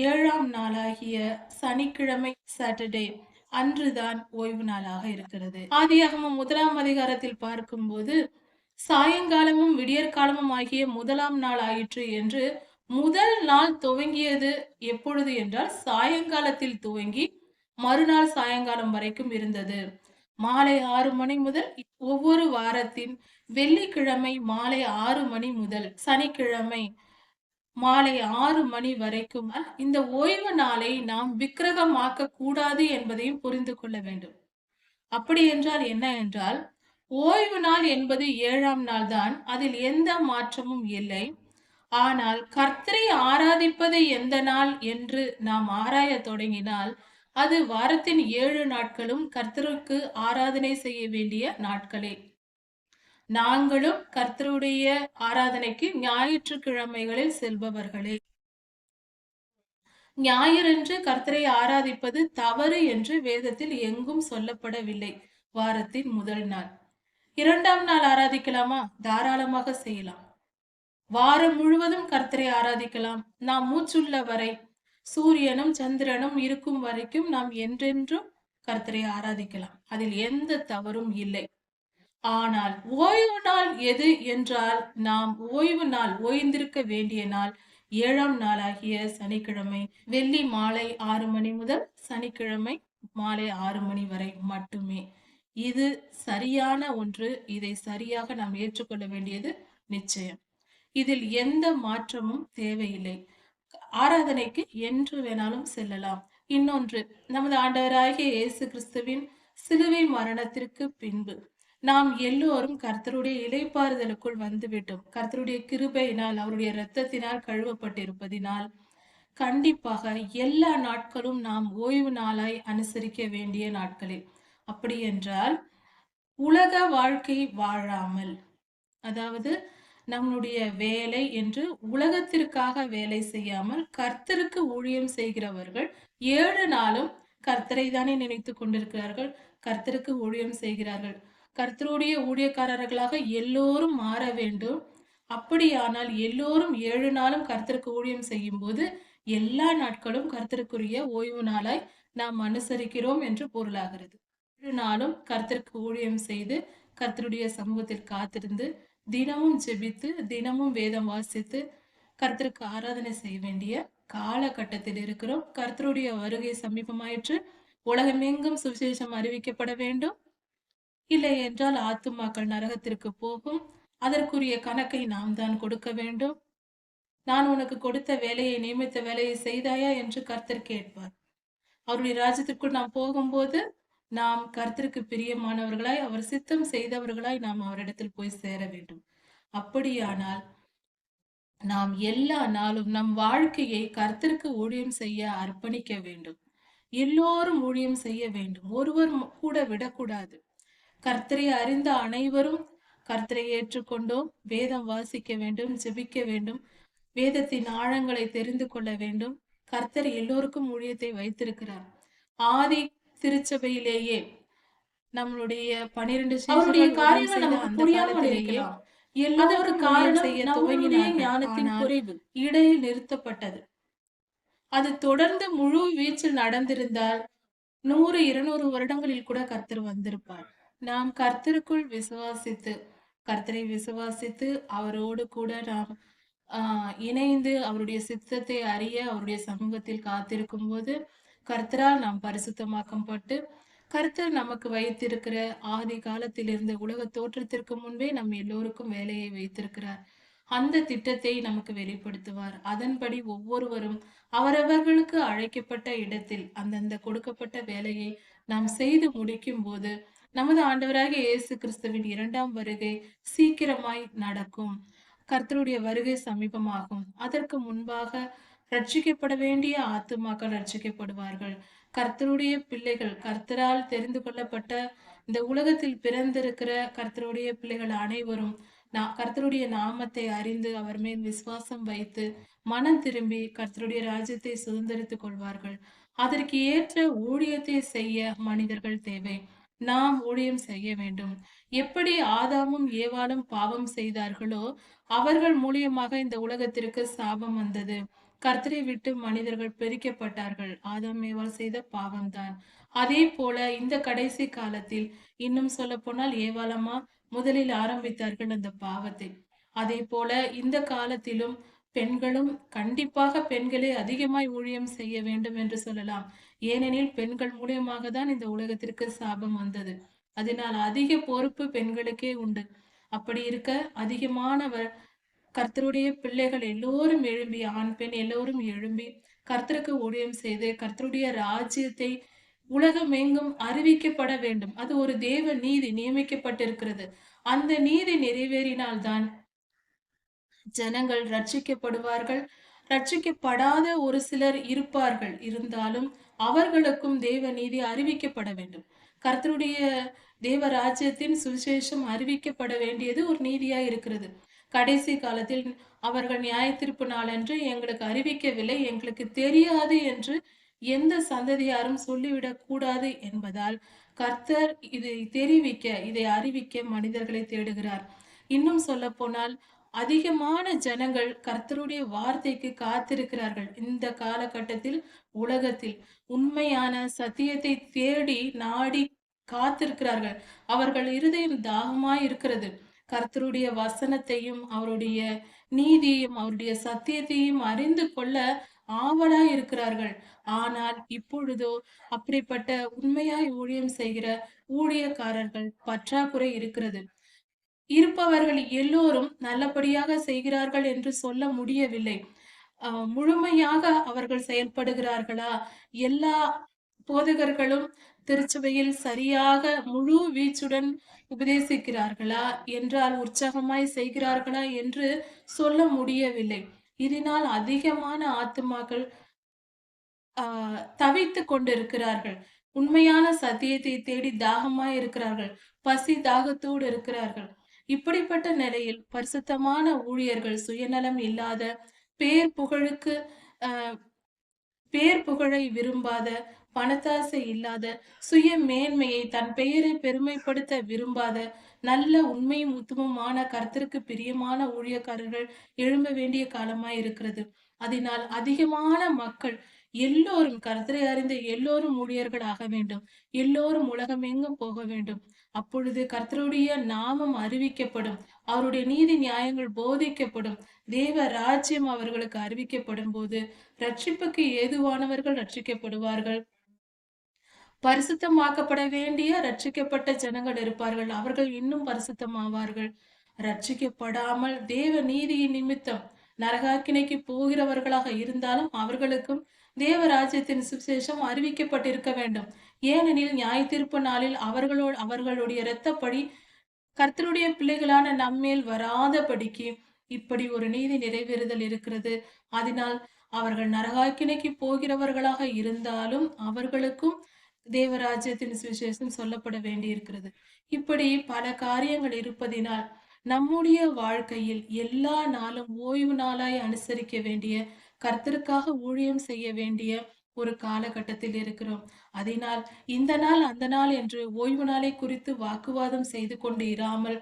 7ஆம் நாளாகிய சனிக்கிழமை, சாட்டர்டே அன்றுதான் ஓய்வு நாளாக இருக்கிறது. ஆதியாகமம் 1ஆம் அதிகாரத்தில் பார்க்கும்போது சாயங்காலமும் விடியற்காலமும் ஆகிய முதலாம் நாள் ஆயிற்று என்று முதல் நாள் துவங்கியது எப்பொழுது என்றால் சாயங்காலத்தில் துவங்கி மறுநாள் சாயங்காலம் வரைக்கும் இருந்தது. மாலை 6 மணி முதல் ஒவ்வொரு வாரத்தின் வெள்ளிக்கிழமை மாலை 6 மணி முதல் சனிக்கிழமை மாலை 6 மணி வரைக்கும் இந்த ஓய்வு நாளை நாம் விக்கிரகமாக்க கூடாது என்பதையும் புரிந்து கொள்ள வேண்டும். அப்படி என்றால் என்ன என்றால், ஓய்வு நாள் என்பது 7ஆம் நாள் தான். அதில் எந்த மாற்றமும் இல்லை. ஆனால் கர்த்தரை ஆராதிப்பது எந்த நாள் என்று நாம் ஆராய தொடங்கினால் அது வாரத்தின் 7 நாட்களும் கர்த்தருக்கு ஆராதனை செய்ய வேண்டிய நாட்களே. நாங்களும் கர்த்தருடைய ஆராதனைக்கு ஞாயிற்றுக்கிழமைகளில் செல்பவர்களே. ஞாயிறன்று கர்த்தரை ஆராதிப்பது தவறு என்று வேதத்தில் எங்கும் சொல்லப்படவில்லை. வாரத்தின் முதல் நாள். 2ஆம் நாள் ஆராதிக்கலாமா? தாராளமாக செய்யலாம். வாரம் முழுவதும் கர்த்தரை ஆராதிக்கலாம். நாம் மூச்சுள்ள வரை, சூரியனும் சந்திரனும் இருக்கும் வரைக்கும் நாம் என்றென்றும் கர்த்தரை ஆராதிக்கலாம். அதில் எந்த தவறும் இல்லை. ஆனால் ஓய்வு நாள் எது என்றால், நாம் ஓய்வு நாள், ஓய்ந்திருக்க வேண்டிய நாள் 7ஆம் நாளாகிய சனிக்கிழமை. வெள்ளி மாலை 6 மணி முதல் சனிக்கிழமை மாலை 6 மணி வரை மட்டுமே. இது சரியான ஒன்று. இதை சரியாக நாம் ஏற்றுக்கொள்ள வேண்டியது நிச்சயம். இதில் எந்த மாற்றமும் தேவையில்லை. ஆராதனைக்கு என்று வேணாலும் செல்லலாம். இன்னொன்று, நமது ஆண்டவராகிய இயேசு கிறிஸ்துவின் சிலுவை மரணத்திற்கு பின்பு நாம் எல்லோரும் கர்த்தருடைய இளைப்பாறுதலுக்குள் வந்துவிட்டோம். கர்த்தருடைய கிருபையினால், அவருடைய இரத்தத்தினால் கழுவப்பட்டிருப்பதினால் கண்டிப்பாக எல்லா நாட்களும் நாம் ஓய்வு நாளாய் அனுசரிக்க வேண்டிய நாட்களே. அப்படி என்றால் உலக வாழ்க்கை வாழாமல், அதாவது நம்முடைய வேலை என்று உலகத்திற்காக வேலை செய்யாமல் கர்த்தருக்கு ஊழியம் செய்கிறவர்கள் 7 நாளும் கர்த்தரை தானே நினைத்துக் கொண்டிருக்கிறார்கள். கர்த்தருக்கு ஊழியம் செய்கிறார்கள். கர்த்தருடைய ஊழியக்காரர்களாக எல்லோரும் மாற வேண்டும். அப்படியானால் எல்லோரும் 7 நாளும் கர்த்தருக்கு ஊழியம் செய்யும் போது எல்லா நாட்களும் கர்த்தருக்குரிய ஓய்வு நாளாய் நாம் அனுசரிக்கிறோம் என்று பொருளாகிறது. 7 நாளும் கர்த்தருக்கு ஊழியம் செய்து கர்த்தருடைய சமூகத்தில் காத்திருந்து தினமும் ஜெபித்து தினமும் வேதம் வாசித்து கர்த்தருக்கு ஆராதனை செய்ய வேண்டிய காலகட்டத்தில் இருக்கிறோம். கர்த்தருடைய வருகை சமீபமாயிற்று. உலகமெங்கும் சுவிசேஷம் அறிவிக்கப்பட வேண்டும். இல்லை என்றால் ஆத்துமாக்கள் நரகத்திற்கு போகும். அதற்குரிய கணக்கை நாம் தான் கொடுக்க வேண்டும். நான் உனக்கு கொடுத்த வேலையை, நியமித்த வேலையை செய்தாயா என்று கர்த்தர் கேட்பார். அவருடைய ராஜ்யத்திற்குள் நாம் போகும்போது நாம் கர்த்தருக்கு பிரியமானவர்களாய், அவர் சித்தம் செய்தவர்களாய் நாம் அவரிடத்தில் போய் சேர வேண்டும். அப்படியானால் நாம் எல்லா நாளும் நம் வாழ்க்கையை கர்த்தருக்கு ஊழியம் செய்ய அர்ப்பணிக்க வேண்டும். எல்லோரும் ஊழியம் செய்ய வேண்டும். ஒருவர் கூட விடக்கூடாது. கர்த்தரை அறிந்த அனைவரும் கர்த்தரை ஏற்றுக்கொண்டோம். வேதம் வாசிக்க வேண்டும், ஜெபிக்க வேண்டும், வேதத்தின் ஆழங்களை தெரிந்து கொள்ள வேண்டும். கர்த்தர் எல்லோருக்கும் ஊழியத்தை வைத்திருக்கிறார். ஆதி திருச்சபையிலேயே நம்மளுடைய 12 அவருடைய காரியங்கள் நமக்கு புரியாமல் இருக்கலாம். எல்லாரும் காரணம் செய்ய துவங்கின ஞானத்தின் குறைவு இடையில் நிறுத்தப்பட்டது. அது தொடர்ந்து முழு வீச்சில் நடந்திருந்தால் 100-200 வருடங்களில் கூட கர்த்தர் வந்திருப்பார். நாம் கர்த்தருக்குள் விசுவாசித்து, கர்த்தரை விசுவாசித்து அவரோடு கூட நாம் இணைந்து அவருடைய சித்தத்தை அறிய அவருடைய சமூகத்தில் காத்திருக்கும் போது கர்த்தரால் நாம் பரிசுத்தமாக்கப்பட்டு, கர்த்தர் நமக்கு வைத்திருக்கிற ஆதி காலத்திலிருந்து உலக தோற்றத்திற்கு முன்பே நம் எல்லோருக்கும் வேலையை வைத்திருக்கிறார். அந்த திட்டத்தை நமக்கு வெளிப்படுத்துவார். அதன்படி ஒவ்வொருவரும் அவரவர்களுக்கு அழைக்கப்பட்ட இடத்தில் அந்தந்த கொடுக்கப்பட்ட வேலையை நாம் செய்து முடிக்கும் போது நமது ஆண்டவராகிய இயேசு கிறிஸ்துவின் 2ஆம் வருகை சீக்கிரமாய் நடக்கும். கர்த்தருடைய வருகை சமீபமாகும். அதற்கு முன்பாக ரட்சிக்கப்பட வேண்டிய ஆத்துமாக்கள் ரட்சிக்கப்படுவார்கள். கர்த்தருடைய பிள்ளைகள், கர்த்தரால் தெரிந்து கொள்ளப்பட்ட இந்த உலகத்தில் பிறந்திருக்கிற கர்த்தருடைய பிள்ளைகள் அனைவரும் கர்த்தருடைய நாமத்தை அறிந்து அவர் மேல் விசுவாசம் வைத்து மனம் திரும்பி கர்த்தருடைய ராஜ்யத்தை சுதந்திரித்துக் கொள்வார்கள். அதற்கு ஏற்ற ஊழியத்தை செய்ய மனிதர்கள் தேவை. நாம் ஊழியம் செய்ய வேண்டும். எப்படி ஆதாமும் ஏவாளும் பாவம் செய்தார்களோ அவர்கள் மூலியமாக இந்த உலகத்திற்கு சாபம் வந்தது. கர்த்தரை விட்டு மனிதர்கள் பிரிக்கப்பட்டார்கள். ஆதாம் ஏவாள் செய்த பாவம்தான். அதே போல இந்த கடைசி காலத்தில் இன்னும் சொல்ல போனால் ஏவாளம்மா முதலில் ஆரம்பித்தார்கள் அந்த பாவத்தை. அதே போல இந்த காலத்திலும் பெண்களும் கண்டிப்பாக பெண்களே அதிகமாய் ஊழியம் செய்ய வேண்டும் என்று சொல்லலாம். ஏனெனில் பெண்கள் மூலியமாக தான் இந்த உலகத்திற்கு சாபம் வந்தது. அதனால் அதிக பொறுப்பு பெண்களுக்கே உண்டு. அப்படி இருக்க அதிகமானவர் கர்த்தருடைய பிள்ளைகள் எல்லோரும் எழும்பி, ஆண் பெண் எல்லோரும் எழும்பி கர்த்தருக்கு ஊழியம் செய்து கர்த்தருடைய ராஜ்யத்தை உலகம் எங்கும் அறிவிக்கப்பட வேண்டும். அது ஒரு தேவ நீதி நியமிக்கப்பட்டிருக்கிறது. அந்த நீதி நிறைவேறினால்தான் ஜனங்கள் ரட்சிக்கப்படுவார்கள். ரட்சிக்கப்படாத ஒரு சிலர் இருப்பார்கள். இருந்தாலும் அவர்களுக்கும் தேவ நீதி அறிவிக்கப்பட வேண்டும். கர்த்தருடைய தேவ ராஜ்யத்தின் சுவிசேஷம் அறிவிக்கப்பட வேண்டியது ஒரு நீதியா இருக்கிறது. கடைசி காலத்தில் அவர்கள் நியாயத்தீர்ப்பு நாளன்று எங்களுக்கு அறிவிக்கவில்லை, எங்களுக்கு தெரியாது என்று எந்த சந்ததியாரும் சொல்லிவிடக் கூடாது என்பதால், கர்த்தர் இதை தெரிவிக்க, இதை அறிவிக்க மனிதர்களை தேடுகிறார். இன்னும் சொல்லப்போனால், அதிகமான ஜனங்கள் கர்த்தருடைய வார்த்தைக்கு காத்திருக்கிறார்கள். இந்த காலகட்டத்தில், உலகத்தில் உண்மையான சத்தியத்தை தேடி, நாடி காத்திருக்கிறார்கள். அவர்கள் இருதயம் தாகமாய் இருக்கிறது. கர்த்தருடைய வசனத்தையும், அவருடைய நீதியையும், அவருடைய சத்தியத்தையும் அறிந்து கொள்ள ஆவலாய் இருக்கிறார்கள். ஆனால் இப்பொழுதோ அப்படிப்பட்ட உண்மையாய் ஊழியம் செய்கிற ஊழியக்காரர்கள் பற்றாக்குறை இருக்கிறது. இருப்பவர்கள் எல்லோரும் நல்லபடியாக செய்கிறார்கள் என்று சொல்ல முடியவில்லை. முழுமையாக அவர்கள் செயல்படுகிறார்களா? எல்லா போதகர்களும் திருச்சபையில் சரியாக முழு வீச்சுடன் உபதேசிக்கிறார்களா என்றால், உற்சாகமாய் செய்கிறார்களா என்று சொல்ல முடியவில்லை. இதனால் அதிகமான ஆத்துமாக்கள் தவித்துக் கொண்டிருக்கிறார்கள். உண்மையான சத்தியத்தை தேடி தாகமாய் இருக்கிறார்கள். பசி தாகத்தோடு இருக்கிறார்கள். இப்படிப்பட்ட நிலையில் பரிசுத்தமான ஊழியர்கள், சுயநலம் இல்லாத, பேர் புகழுக்கு பேர் புகழை விரும்பாத, பணத்தாசை இல்லாத, சுய மேன்மையை, தன் பெயரை பெருமைப்படுத்த விரும்பாத, நல்ல உண்மையும் உத்தமமான கர்த்தருக்கு பிரியமான ஊழியக்காரர்கள் எழும்ப வேண்டிய காலமாய் இருக்கிறது. அதனால் அதிகமான மக்கள் எல்லோரும் கர்த்தரை அறிந்த எல்லோரும் ஊழியர்கள் ஆக வேண்டும். எல்லோரும் உலகமெங்கும் போக வேண்டும். அப்பொழுது கர்த்தருடைய நாமம் அறிவிக்கப்படும். அவருடைய நீதி நியாயங்கள் போதிக்கப்படும். தேவ ராஜ்யம் அவர்களுக்கு அறிவிக்கப்படும் போது ரட்சிப்புக்கு ஏதுவானவர்கள் ரட்சிக்கப்படுவார்கள். பரிசுத்தமாக்கப்பட வேண்டிய ரட்சிக்கப்பட்ட ஜனங்கள் இருப்பார்கள். அவர்கள் இன்னும் பரிசுத்தமாவார்கள். ரட்சிக்கப்படாமல் தேவ நீதியின் நிமித்தம் நரகாக்கினைக்கு போகிறவர்களாக இருந்தாலும் அவர்களுக்கும் தேவ ராஜ்யத்தின் சுவிசேஷம் அறிவிக்கப்பட்டிருக்க வேண்டும். ஏனெனில் நியாயத்தீர்ப்பு நாளில் அவர்களுடைய இரத்தப்படி கர்த்தருடைய பிள்ளைகளான நம்மேல் வராதபடிக்கு இப்படி ஒரு நீதி நிறைவேறுதல் இருக்கிறது. அதனால் அவர்கள் நரகாக்கினைக்கு போகிறவர்களாக இருந்தாலும் அவர்களுக்கும் தேவராஜ்யத்தின் சுவிசேஷம் சொல்லப்பட வேண்டியிருக்கிறது. இப்படி பல காரியங்கள் இருப்பதினால் நம்முடைய வாழ்க்கையில் எல்லா நாளும் ஓய்வு நாளாய் அனுசரிக்க வேண்டிய, கர்த்தருக்காக ஊழியம் செய்ய வேண்டிய ஒரு காலகட்டத்தில் இருக்கிறோம். அதனால் இந்த நாள் அந்த நாள் என்று ஓய்வு நாளை குறித்து வாக்குவாதம் செய்து கொண்டு இராமல்,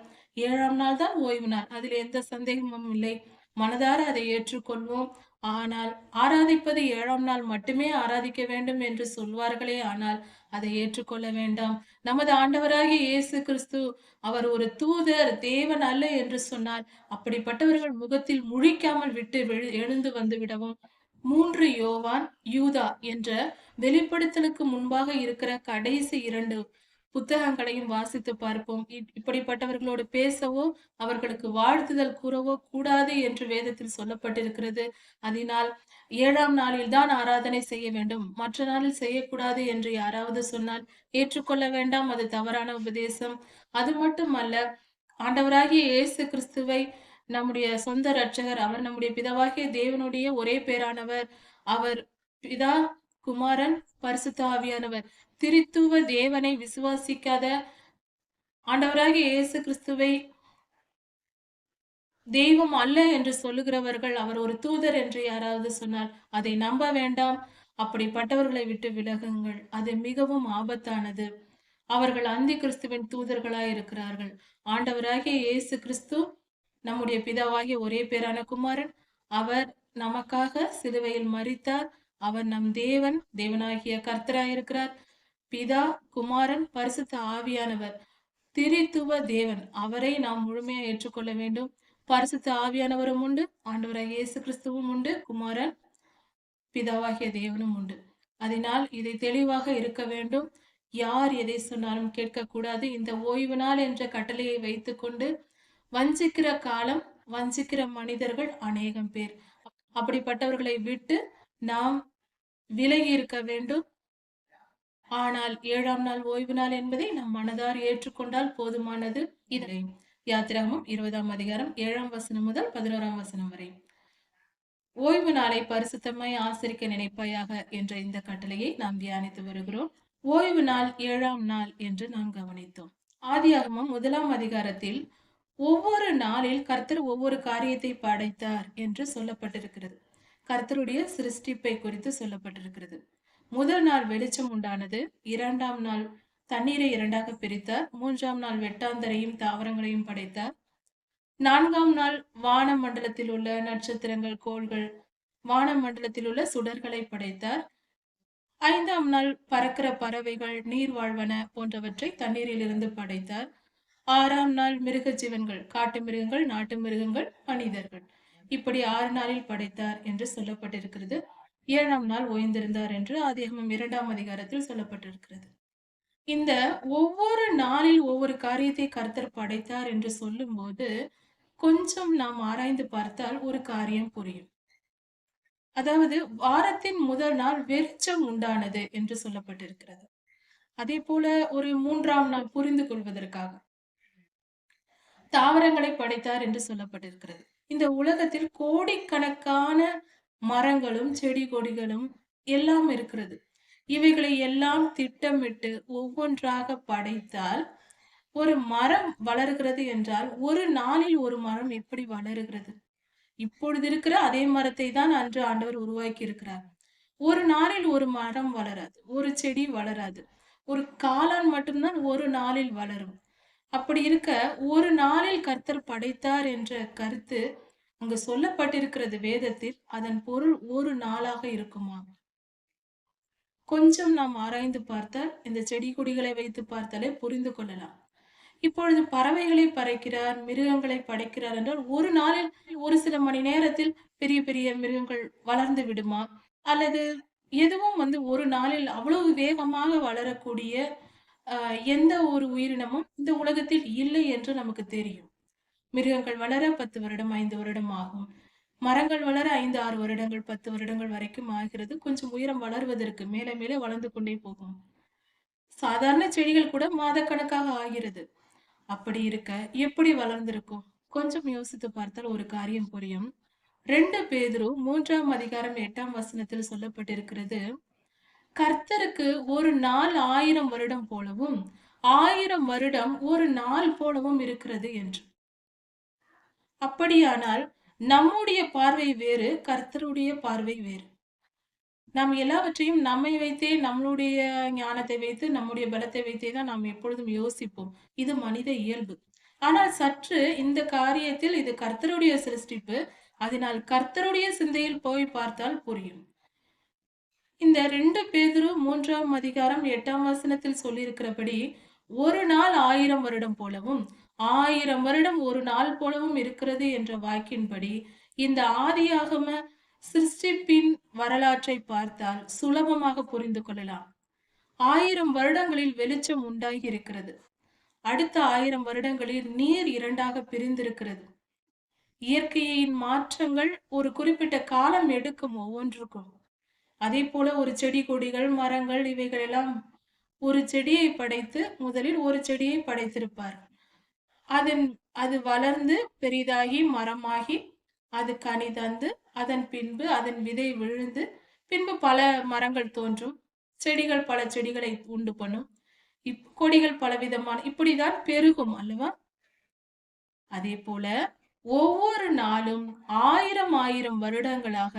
7ஆம் நாள் தான் ஓய்வு நாள், அதில் எந்த சந்தேகமும் இல்லை. மனதார அதை ஏற்றுக்கொள்வோம். ஆனால் ஆராதிப்பது 7ஆம் நாள் மட்டுமே ஆராதிக்க வேண்டும் என்று சொல்வார்களே, ஆனால் அதை ஏற்றுக்கொள்ள வேண்டாம். நமது ஆண்டவராகிய இயேசு கிறிஸ்து அவர் ஒரு தூதர், தேவன் அல்ல என்று சொன்னார். அப்படிப்பட்டவர்கள் முகத்தில் முழிக்காமல் விட்டு எழுந்து வந்து விடவும். 3 யோவான், யூதா என்ற வெளிப்படுத்தலுக்கு முன்பாக இருக்கிற கடைசி 2 புத்தகங்களையும் வாசித்து பார்ப்போம். இப்படிப்பட்டவர்களோடு பேசவோ, அவர்களுக்கு வாழ்த்துதல் கூறவோ கூடாது என்று வேதத்தில் சொல்லப்பட்டிருக்கிறது. அதனால் 7ஆம் நாளில் தான் ஆராதனை செய்ய வேண்டும், மற்ற நாளில் செய்யக்கூடாது என்று யாராவது சொன்னால் ஏற்றுக்கொள்ள வேண்டாம். அது தவறான உபதேசம். அது மட்டுமல்ல, ஆண்டவராகிய இயேசு கிறிஸ்துவை நம்முடைய சொந்த இரட்சகர், அவர் நம்முடைய பிதாவாகிய தேவனுடைய ஒரே பேரானவர். அவர் பிதா, குமாரன், பரிசுத்த ஆவியானவர். திரித்துவ தேவனை விசுவாசிக்காத, ஆண்டவராகிய இயேசு கிறிஸ்துவை தெய்வம் அல்ல என்று சொல்லுகிறவர்கள், அவர் ஒரு தூதர் என்று யாராவது சொன்னால் அதை நம்ப வேண்டாம். அப்படிப்பட்டவர்களை விட்டு விலகுங்கள். அது மிகவும் ஆபத்தானது. அவர்கள் அந்தி கிறிஸ்துவின் தூதர்களாய் இருக்கிறார்கள். ஆண்டவராகிய இயேசு கிறிஸ்து நம்முடைய பிதாவாகிய ஒரே பேரான குமாரன். அவர் நமக்காக சிலுவையில் மரித்தார். அவர் நம் தேவன், தேவனாகிய கர்த்தராயிருக்கிறார். பிதா, குமாரன், பரிசுத்த ஆவியானவர், திரித்துவ தேவன். அவரை நாம் முழுமையாக ஏற்றுக்கொள்ள வேண்டும். பரிசுத்த ஆவியானவரும் உண்டு, ஆண்டவராகிய இயேசு கிறிஸ்துவும் உண்டு, குமாரன், பிதாவாகிய தேவனும் உண்டு. அதனால் இதை தெளிவாக இருக்க வேண்டும். யார் எதை சொன்னாலும் கேட்கக்கூடாது. இந்த ஓய்வு நாள் என்ற கட்டளையை வைத்துக்கொண்டு வஞ்சிக்கிற காலம், வஞ்சிக்கிற மனிதர்கள் அநேகம் பேர். அப்படிப்பட்டவர்களை விட்டு நாம் விலகி இருக்க வேண்டும். ஆனால் 7ஆம் நாள் ஓய்வு நாள் என்பதை நம் மனதார் ஏற்றுக்கொண்டால் போதுமானது. இதை யாத்திராகமம் 20ஆம் அதிகாரம் 7ஆம் வசனம் முதல் 11ஆம் வசனம் வரை. ஓய்வு நாளை பரிசுத்தமாய் ஆசரிக்க நினைப்பாயாக என்ற இந்த கட்டளையை நாம் தியானித்து வருகிறோம். ஓய்வு நாள் 7ஆம் நாள் என்று நாம் கவனித்தோம். ஆதியாகமம் 1ஆம் அதிகாரத்தில் ஒவ்வொரு நாளில் கர்த்தர் ஒவ்வொரு காரியத்தை படைத்தார் என்று சொல்லப்பட்டிருக்கிறது. கர்த்தருடைய சிருஷ்டிப்பை குறித்து சொல்லப்பட்டிருக்கிறது. முதல் நாள் வெளிச்சம் உண்டானது. 2ஆம் நாள் தண்ணீரை 2ஆக பிரித்தார். 3ஆம் நாள் வெட்டாந்தரையும் தாவரங்களையும் படைத்தார். 4ஆம் நாள் வான மண்டலத்தில் உள்ள நட்சத்திரங்கள், கோள்கள், வான மண்டலத்தில் உள்ள சுடர்களை படைத்தார். 5ஆம் நாள் பறக்கிற பறவைகள், நீர் வாழ்வன போன்றவற்றை தண்ணீரிலிருந்து படைத்தார். 6ஆம் நாள் மிருக ஜீவன்கள், காட்டு மிருகங்கள், நாட்டு மிருகங்கள், மனிதர்கள். இப்படி 6 நாளில் படைத்தார் என்று சொல்லப்பட்டிருக்கிறது. 7ஆம் நாள் ஓய்ந்திருந்தார் என்று ஆதியாகமம் 2ஆம் அதிகாரத்தில் சொல்லப்பட்டிருக்கிறது. இந்த ஒவ்வொரு நாளில் ஒவ்வொரு காரியத்தை கர்த்தர் படைத்தார் என்று சொல்லும்போது, கொஞ்சம் நாம் ஆராய்ந்து பார்த்தால் ஒரு காரியம் புரியும். அதாவது வாரத்தின் முதல் நாள் வெளிச்சம் உண்டானது என்று சொல்லப்பட்டிருக்கிறது. அதே போல ஒரு 3ஆம் நாள் புரிந்து கொள்வதற்காக தாவரங்களை படைத்தார் என்று சொல்லப்பட்டிருக்கிறது. இந்த உலகத்தில் கோடிக்கணக்கான மரங்களும் செடி கொடிகளும் எல்லாம் இருக்கிறது. இவைகளை எல்லாம் திட்டமிட்டு ஒவ்வொன்றாக படைத்தால் ஒரு மரம் வளர்கிறது என்றால் ஒரு நாளில் ஒரு மரம் எப்படி வளருகிறது? இப்பொழுது இருக்கிற அதே மரத்தை தான் அன்று ஆண்டவர் உருவாக்கி இருக்கிறார். ஒரு நாளில் ஒரு மரம் வளராது, ஒரு செடி வளராது. ஒரு காளான் மட்டும்தான் ஒரு நாளில் வளரும். அப்படி இருக்க ஒரு நாளில் கர்த்தர் படைத்தார் என்ற கருத்து அங்கு சொல்லப்பட்டிருக்கிறது வேதத்தில். அதன் பொருள் ஒரு நாளாக இருக்குமா? கொஞ்சம் நாம் ஆராய்ந்து பார்த்தால் இந்த செடி கொடிகளை வைத்து பார்த்தாலே புரிந்து கொள்ளலாம். இப்பொழுது பறவைகளை படைக்கிறார், மிருகங்களை படைக்கிறார் என்றால் ஒரு நாளில் ஒரு சில மணி நேரத்தில் பெரிய பெரிய மிருகங்கள் வளர்ந்து விடுமா? அல்லது எதுவும் ஒரு நாளில் அவ்வளவு வேகமாக வளரக்கூடிய எந்த ஒரு உயிரினமும் இந்த உலகத்தில் இல்லை என்று நமக்கு தெரியும். மிருகங்கள் வளர 10 வருடம், 5 வருடம் ஆகும். மரங்கள் வளர 5, 6 வருடங்கள், 10 வருடங்கள் வரைக்கும் ஆகிறது. கொஞ்சம் உயரம் வளர்வதற்கு மேலே மேலே வளர்ந்து கொண்டே போகும். சாதாரண செடிகள் கூட மாதக்கணக்காக ஆகிறது. அப்படி இருக்க எப்படி வளர்ந்திருக்கும்? கொஞ்சம் யோசித்து பார்த்தால் ஒரு காரியம் புரியும். 2 பேதுரு 3ஆம் அதிகாரம் 8ஆம் வசனத்தில் சொல்லப்பட்டிருக்கிறது. கர்த்தருக்கு ஒரு நாள் 1000 வருடம் போலவும் 1000 வருடம் ஒரு நாள் போலவும் இருக்கிறது என்று. அப்படியானால் நம்முடைய பார்வை வேறு, கர்த்தருடைய பார்வை வேறு. நாம் எல்லாவற்றையும் நம்மை வைத்தே, நம்மளுடைய ஞானத்தை வைத்து, நம்முடைய பலத்தை வைத்தே தான் நாம் எப்பொழுதும் யோசிப்போம். இது மனித இயல்பு. ஆனால் சற்று இந்த காரியத்தில் இது கர்த்தருடைய சிருஷ்டிப்பு. அதனால் கர்த்தருடைய சிந்தையில் போய் பார்த்தால் புரியும். இந்த 2 பேதுரு 3ஆம் அதிகாரம் 8ஆம் வசனத்தில் சொல்லியிருக்கிறபடி ஒரு நாள் 1000 வருடம் போலவும் 1000 வருடம் ஒரு நாள் போலவும் இருக்கிறது என்ற வாக்கின்படி இந்த ஆதியாகம சிருஷ்டிப்பின் வரலாற்றை பார்த்தால் சுலபமாக புரிந்து கொள்ளலாம். 1000 வருடங்களில் வெளிச்சம் உண்டாகி இருக்கிறது. அடுத்த 1000 வருடங்களில் நீர் 2ஆக பிரிந்திருக்கிறது. இயற்கையின் மாற்றங்கள் ஒரு குறிப்பிட்ட காலம் எடுக்கும் ஒவ்வொன்றுக்கும். அதே போல ஒரு செடி கொடிகள், மரங்கள் இவைகள் எல்லாம் ஒரு செடியை படைத்து முதலில் ஒரு செடியை படைத்திருப்பார். அது வளர்ந்து பெரிதாகி மரமாகி அது கனி தந்து அதன் பின்பு அதன் விதை விழுந்து பின்பு பல மரங்கள் தோன்றும். செடிகள் பல செடிகளை உண்டு பண்ணும். கொடிகள் பலவிதமான இப்படிதான் பெருகும் அல்லவா? அதே போல ஒவ்வொரு நாளும் 1000 வருடங்களாக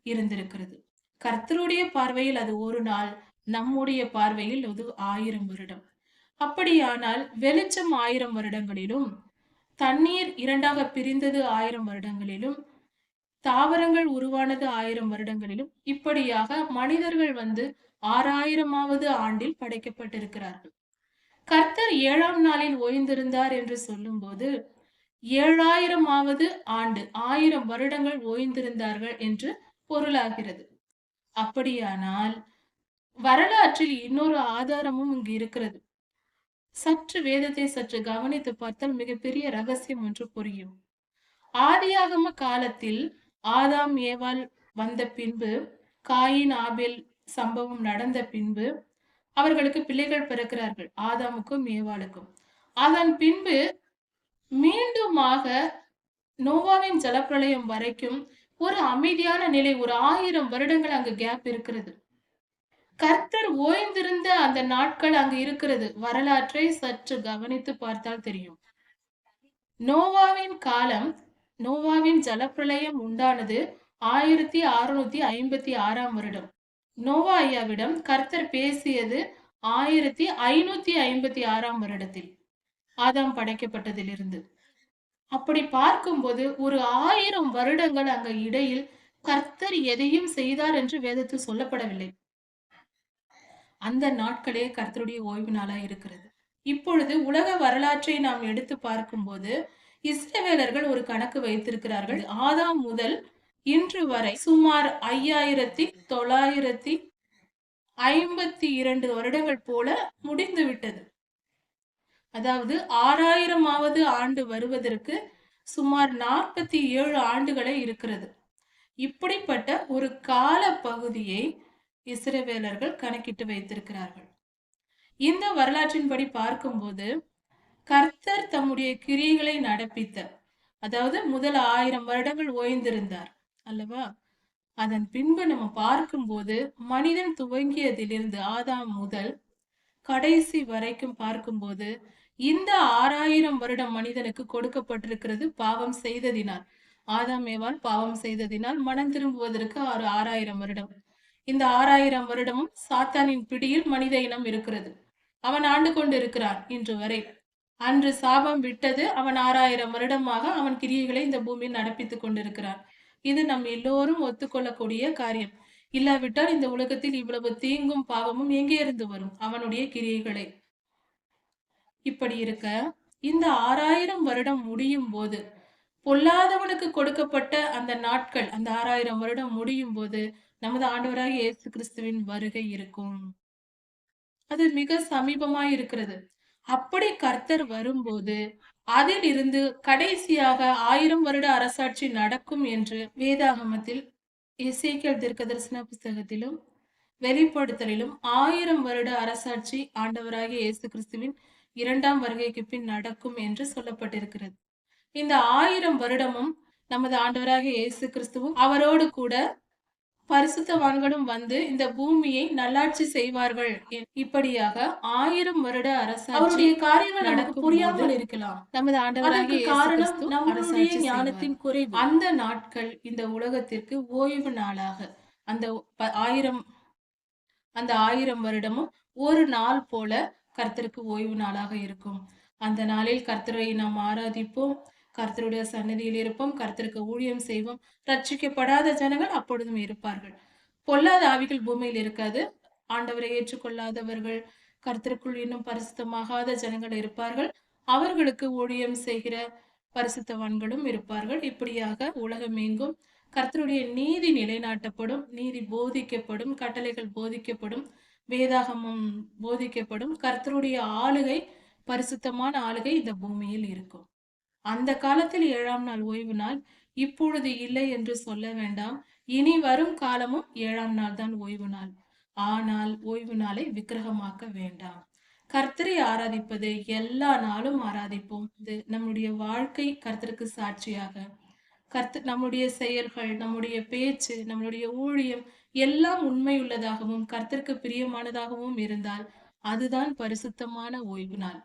இருந்திருக்கிறது. கர்த்தருடைய பார்வையில் அது ஒரு நாள், நம்முடைய பார்வையில் அது 1000 வருடம். அப்படியானால் வெளிச்சம் 1000 வருடங்களிலும், தண்ணீர் 2ஆக பிரிந்தது 1000 வருடங்களிலும், தாவரங்கள் உருவானது 1000 வருடங்களிலும், இப்படியாக மனிதர்கள் 6000வது ஆண்டில் படைக்கப்பட்டிருக்கிறார்கள். கர்த்தர் 7ஆம் நாளில் ஓய்ந்திருந்தார் என்று சொல்லும்போது 7000வது ஆண்டு, 1000 வருடங்கள் ஓய்ந்திருந்தார்கள் என்று பொருளாகிறது. அப்படியானால் வரலாற்றில் இன்னொரு ஆதாரமும் இங்கு இருக்கிறது. சற்று வேதத்தை சற்று கவனித்து பார்த்தால் மிகப்பெரிய ரகசியம் ஒன்று புரியும். ஆதியாகம காலத்தில் ஆதாம் ஏவாள் வந்த பின்பு, காயின் ஆபேல் சம்பவம் நடந்த பின்பு அவர்களுக்கு பிள்ளைகள் பிறக்கிறார்கள், ஆதாமுக்கும் ஏவாளுக்கும். அதன் பின்பு மீண்டுமாக நோவாவின் ஜலப்பிரளயம் வரைக்கும் ஒரு அமைதியான நிலை, ஒரு 1000 வருடங்கள் அங்கு கேப் இருக்கிறது. கர்த்தர் ஓய்ந்திருந்த அந்த நாட்கள் அங்கு இருக்கிறது. வரலாற்றை சற்று கவனித்து பார்த்தால் தெரியும். நோவாவின் காலம், நோவாவின் ஜலப்பிரளயம் உண்டானது 1656ஆம் வருடம். நோவா ஐயாவிடம் கர்த்தர் பேசியது 1556ஆம் வருடத்தில். ஆதாம் படைக்கப்பட்டதிலிருந்து. அப்படி பார்க்கும்போது ஒரு 1000 வருடங்கள் அங்க இடையில் கர்த்தர் எதையும் செய்தார் என்று வேதத்தில் சொல்லப்படவில்லை. அந்த நாட்களே கர்த்தருடைய ஓய்வு நாளா இருக்கிறது. இப்பொழுது உலக வரலாற்றை நாம் எடுத்து பார்க்கும்போது இஸ்ரவேலர்கள் ஒரு கணக்கு வைத்திருக்கிறார்கள். ஆதாம் முதல் இன்று வரை சுமார் 5952 வருடங்கள் போல முடிந்து விட்டது. அதாவது 6000வது ஆண்டு வருவதற்கு சுமார் 47 ஆண்டுகளே இருக்கிறது. இப்படிப்பட்ட ஒரு கால பகுதியை இஸ்ரவேலர்கள் கணக்கிட்டு வைத்திருக்கிறார்கள். இந்த வரலாற்றின்படி பார்க்கும்போது கர்த்தர் தம்முடைய கிரியைகளை நடப்பித்த, அதாவது முதல் 1000 வருடங்கள் ஓய்ந்திருந்தார் அல்லவா? அதன் பின்பு நம்ம பார்க்கும்போது மனிதன் துவங்கியதிலிருந்து ஆதாம் முதல் கடைசி வரைக்கும் பார்க்கும்போது இந்த 6000 வருடம் மனிதனுக்கு கொடுக்கப்பட்டிருக்கிறது பாவம் செய்ததினால். ஆதாம் ஏவாள் பாவம் செய்ததினால் மனம் திரும்புவதற்கு 6000 வருடம். இந்த 6000 வருடமும் சாத்தானின் பிடியில் மனித இனம் இருக்கிறது. அவன் ஆண்டு கொண்டு இருக்கிறான் இன்று வரை. அன்று சாபம் விட்டது, அவன் 6000 வருடமாக அவன் கிரியைகளை இந்த பூமியில் நடப்பித்துக் கொண்டிருக்கிறான். இது நம் எல்லோரும் ஒத்துக்கொள்ளக்கூடிய காரியம். இல்லாவிட்டால் இந்த உலகத்தில் இவ்வளவு தீங்கும் பாவமும் எங்கே இருந்து வரும்? அவனுடைய கிரியைகளை. இப்படி இருக்க இந்த 6000 வருடம் முடியும் போது பொல்லாதவனுக்கு கொடுக்கப்பட்ட அந்த நாட்கள், அந்த 6000 வருடம் முடியும் போது நமது ஆண்டவராகிய இயேசு கிறிஸ்துவின் வருகை இருக்கும். அது மிக சமீபமாய் இருக்கிறது. அப்படி கர்த்தர் வரும்போது அதில் இருந்து கடைசியாக 1000 வருட அரசாட்சி நடக்கும் என்று வேதாகமத்தில் எசேக்கியேல் தீர்க்கதரிசன புஸ்தகத்திலும் வெளிப்படுத்தலிலும் 1000 வருட அரசாட்சி ஆண்டவராகிய இயேசு கிறிஸ்துவின் 2ஆம் வருகைக்கு பின் நடக்கும் என்று சொல்லப்பட்டிருக்கிறது. இந்த 1000 வருடமும் நமது ஆண்டவராகிய இயேசு கிறிஸ்துவும் அவரோடு கூட பரிசுத்தவான்களும் வந்து இந்த பூமியை நல்லாட்சி செய்வார்கள். இப்படியாக 1000 வருட அரசாட்சி அவருடைய காரியங்கள் நமக்கு புரியாமல் இருக்கலாம். நமது ஆண்டவராகிய காரணம் நம்முடைய ஞானத்தின் குறைவு. அந்த நாட்கள் இந்த உலகத்திற்கு ஓய்வு நாளாக அந்த 1000 வருடமும் ஒரு நாள் போல கர்த்தருக்கு ஓய்வு நாளாக இருக்கும். அந்த நாளில் கர்த்தரை நாம் ஆராதிப்போம், கர்த்தருடைய சன்னதியில் இருப்போம், கர்த்தருக்கு ஊழியம் செய்வோம். ரட்சிக்கப்படாத ஜனங்கள் அப்பொழுதும் இருப்பார்கள். பொல்லாத ஆவிகள் பூமியில் இருக்காது. ஆண்டவரை ஏற்றுக்கொள்ளாதவர்கள், கர்த்தருக்குள் இன்னும் பரிசுத்தமாகாத ஜனங்கள் இருப்பார்கள். அவர்களுக்கு ஊழியம் செய்கிற பரிசுத்தவான்களும் இருப்பார்கள். இப்படியாக உலகம் எங்கும் கர்த்தருடைய நீதி நிலைநாட்டப்படும், நீதி போதிக்கப்படும், கட்டளைகள் போதிக்கப்படும், வேதாகமம் போதிக்கப்படும். கர்த்தருடைய ஆளுகை, பரிசுத்தமான ஆளுகை இந்த பூமியில் இருக்கும். அந்த காலத்தில் 7ஆம் நாள் ஓய்வு நாள் இப்பொழுது இல்லை என்று சொல்ல வேண்டாம். இனி வரும் காலமும் 7ஆம் நாள் தான் ஓய்வு நாள். ஆனால் ஓய்வு நாளை விக்கிரகமாக்க வேண்டாம். கர்த்தரை ஆராதிப்பது எல்லா நாளும் ஆராதிப்போம். இது நம்முடைய வாழ்க்கை கர்த்தருக்கு சாட்சியாக, நம்முடைய செயல்கள், நம்முடைய பேச்சு, நம்முடைய ஊழியம் எல்லாம் உண்மையுள்ளதாகவும் கர்த்தருக்கு பிரியமானதாகவும் இருந்தால் அதுதான் பரிசுத்தமான ஓய்வு நாள்.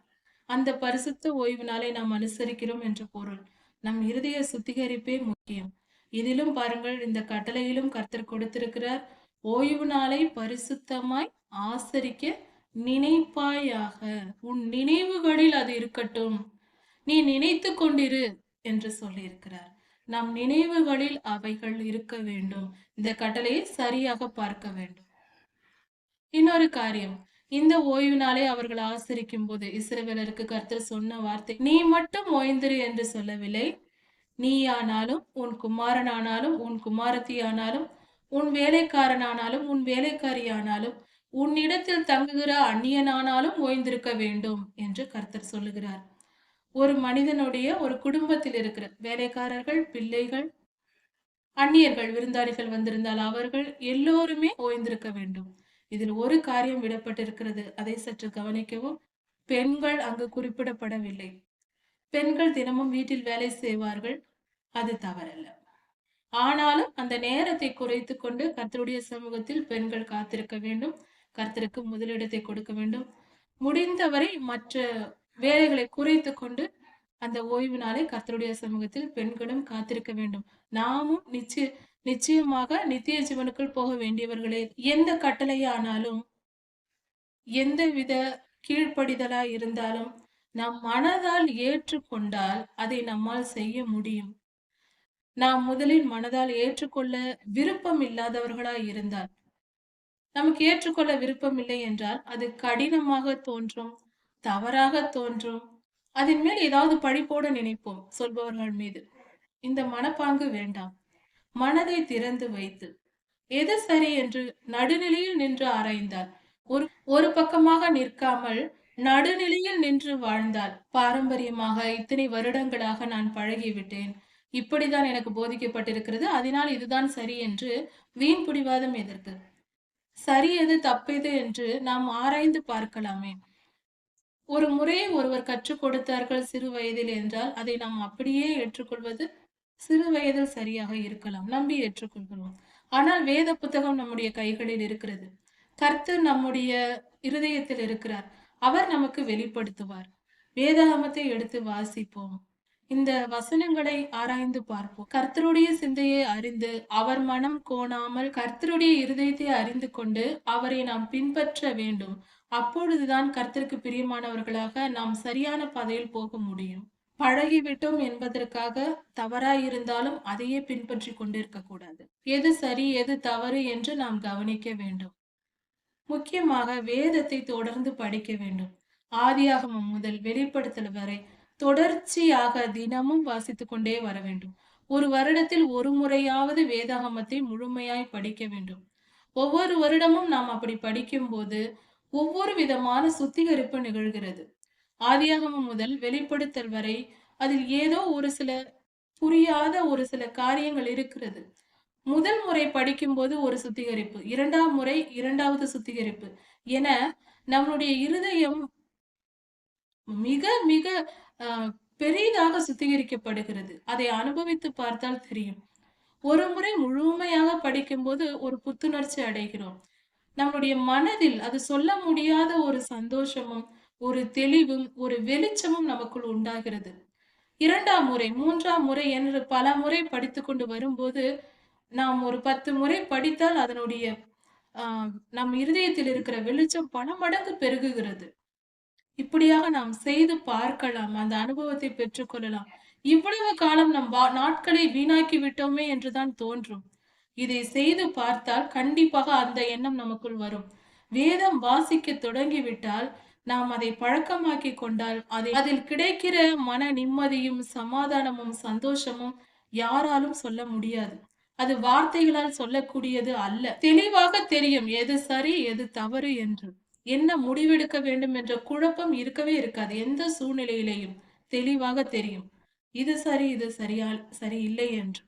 அந்த பரிசுத்த ஓய்வு நாளை நாம் அனுசரிக்கிறோம் என்ற பொருள். நம் இருதய சுத்திகரிப்பே முக்கியம். இதிலும் பாருங்கள், இந்த கட்டளையிலும் கர்த்தர் கொடுத்திருக்கிறார், ஓய்வு நாளை பரிசுத்தமாய் ஆசரிக்க நினைப்பாயாக. உன் நினைவுகளில் அது இருக்கட்டும், நீ நினைத்து கொண்டிரு என்று சொல்லியிருக்கிறார். நம் நினைவுகளில் அவைகள் இருக்க வேண்டும். இந்த கட்டளையை சரியாக பார்க்க வேண்டும். இன்னொரு காரியம், இந்த ஓய்வு நாளை அவர்கள் ஆசரிக்கும் போது இஸ்ரவேலருக்கு கர்த்தர் சொன்ன வார்த்தை, நீ மட்டும் ஓய்ந்திரு என்று சொல்லவில்லை. நீயானாலும், உன் குமாரனானாலும், உன் குமாரத்தியானாலும், உன் வேலைக்காரனானாலும், உன் வேலைக்காரியானாலும், உன்னிடத்தில் தங்குகிற அந்நியனானாலும் ஓய்ந்திருக்க வேண்டும் என்று கர்த்தர் சொல்லுகிறார். ஒரு மனிதனுடைய ஒரு குடும்பத்தில் இருக்கிற வேலைக்காரர்கள், பிள்ளைகள், அந்நியர்கள், விருந்தாளிகள் வந்திருந்தால் அவர்கள் எல்லோருமே ஓய்ந்திருக்க வேண்டும். இதில் ஒரு காரியம் விடப்பட்டிருக்கிறது, அதை சற்று கவனிக்கவும். பெண்கள் அங்கு குறிப்பிடப்படவில்லை. பெண்கள் தினமும் வீட்டில் வேலை செய்வார்கள், அது தவறல்ல. ஆனாலும் அந்த நேரத்தை குறைத்து கொண்டு கர்த்தருடைய சமூகத்தில் பெண்கள் காத்திருக்க வேண்டும். கர்த்தருக்கு முதலிடத்தை கொடுக்க வேண்டும். முடிந்தவரை மற்ற வேலைகளை குறைத்து கொண்டு அந்த ஓய்வு நாளை கர்த்தருடைய சமூகத்தில் பெண்களும் காத்திருக்க வேண்டும். நாமும் நிச்சயமாக நித்திய ஜீவனுக்குள் போக வேண்டியவர்களே. எந்த கட்டளையானாலும் எந்தவித கீழ்ப்படிதலா இருந்தாலும் நாம் மனதால் ஏற்றுக்கொண்டால் அதை நம்மால் செய்ய முடியும். நாம் முதலில் மனதால் ஏற்றுக்கொள்ள விருப்பம் இல்லாதவர்களா இருந்தால், நமக்கு ஏற்றுக்கொள்ள விருப்பம் இல்லை என்றால் அது கடினமாக தோன்றும், தவறாக தோன்றும். அதன் மேல் ஏதாவது பழி போட நினைப்போம் சொல்பவர்கள் மீது. இந்த மனப்பாங்கு வேண்டாம். மனதை திறந்து வைத்து எது சரி என்று நடுநிலையில் நின்று ஆராய்ந்தால், ஒரு பக்கமாக நிற்காமல் நடுநிலையில் நின்று வாழ்ந்தால், பாரம்பரியமாக இத்தனை வருடங்களாக நான் பழகிவிட்டேன், இப்படிதான் எனக்கு போதிக்கப்பட்டிருக்கிறது, அதனால் இதுதான் சரி என்று வீண் பிடிவாதம் எதற்கு? சரி எது தப்பெது என்று நாம் ஆராய்ந்து பார்க்கலாமே. ஒரு முறையை ஒருவர் கற்றுக் கொடுத்தார்கள் சிறு வயதில் என்றால் அதை நாம் அப்படியே ஏற்றுக்கொள்வது சிறு வயதில் சரியாக இருக்கலாம், நம்பி ஏற்றுக்கொள்கிறோம். ஆனால் வேத புத்தகம் நம்முடைய கைகளில் இருக்கிறது. கர்த்தர் நம்முடைய இருதயத்தில் இருக்கிறார். அவர் நமக்கு வெளிப்படுத்துவார். வேதாகமத்தை எடுத்து வாசிப்போம். இந்த வசனங்களை ஆராய்ந்து பார்ப்போம். கர்த்தருடைய சிந்தையை அறிந்து அவர் மனம் கோணாமல் கர்த்தருடைய இருதயத்தை அறிந்து கொண்டு அவரை நாம் பின்பற்ற வேண்டும். அப்பொழுதுதான் கர்த்தருக்கு பிரியமானவர்களாக நாம் சரியான பாதையில் போக முடியும். பழகிவிட்டோம் என்பதற்காக தவறாயிருந்தாலும் அதையே பின்பற்றி கொண்டிருக்க கூடாது. எது சரி எது தவறு என்று நாம் கவனிக்க வேண்டும். முக்கியமாக வேதத்தை தொடர்ந்து படிக்க வேண்டும். ஆதியாகமம் முதல் வெளிப்படுத்தல் வரை தொடர்ச்சியாக தினமும் வாசித்துக் கொண்டே வர வேண்டும். ஒரு வருடத்தில் ஒரு முறையாவது வேதாகமத்தை முழுமையாய் படிக்க வேண்டும். ஒவ்வொரு வருடமும் நாம் அப்படி படிக்கும் போது ஒவ்வொரு விதமான சுத்திகரிப்பு நிகழ்கிறது. ஆதியாகமம் முதல் வெளிப்படுத்தல் வரை அதில் ஏதோ ஒரு சில புரியாத ஒரு சில காரியங்கள் இருக்கிறது. முதல் முறை படிக்கும்போது ஒரு சுத்திகரிப்பு, இரண்டாம் முறை இரண்டாவது சுத்திகரிப்பு என நம்முடைய இருதயம் மிக மிக பெரிதாக சுத்திகரிக்கப்படுகிறது. அதை அனுபவித்து பார்த்தால் தெரியும். ஒரு முறை முழுமையாக படிக்கும்போது ஒரு புத்துணர்ச்சி அடைகிறோம். நம்முடைய மனதில் அது சொல்ல முடியாத ஒரு சந்தோஷமும், ஒரு தெளிவும், ஒரு வெளிச்சமும் நமக்குள் உண்டாகிறது. இரண்டாம் முறை, மூன்றாம் முறை என்று பல முறை படித்துக் கொண்டு வரும்போது, நாம் ஒரு 10 முறை படித்தால் அதனுடைய நம் இருதயத்தில் இருக்கிற வெளிச்சம் பல மடங்கு பெருகுகிறது. இப்படியாக நாம் செய்து பார்க்கலாம். அந்த அனுபவத்தை பெற்றுக்கொள்ளலாம். இவ்வளவு காலம் நம் நாட்களை வீணாக்கி விட்டோமே என்றுதான் தோன்றும். இதை செய்து பார்த்தால் கண்டிப்பாக அந்த எண்ணம் நமக்குள் வரும். வேதம் வாசிக்க தொடங்கிவிட்டால் நாம் அதை பழக்கமாக்கி கொண்டால் அதில் கிடைக்கிற மன நிம்மதியும் சமாதானமும் சந்தோஷமும் யாராலும் சொல்ல முடியாது. அது வார்த்தைகளால் சொல்லக்கூடியது அல்ல. தெளிவாக தெரியும் எது சரி எது தவறு என்று. என்ன முடிவெடுக்க வேண்டும் என்ற குழப்பம் இருக்கவே இருக்காது. எந்த சூழ்நிலையிலேயும் தெளிவாக தெரியும் இது சரி இது சரி இல்லை என்று.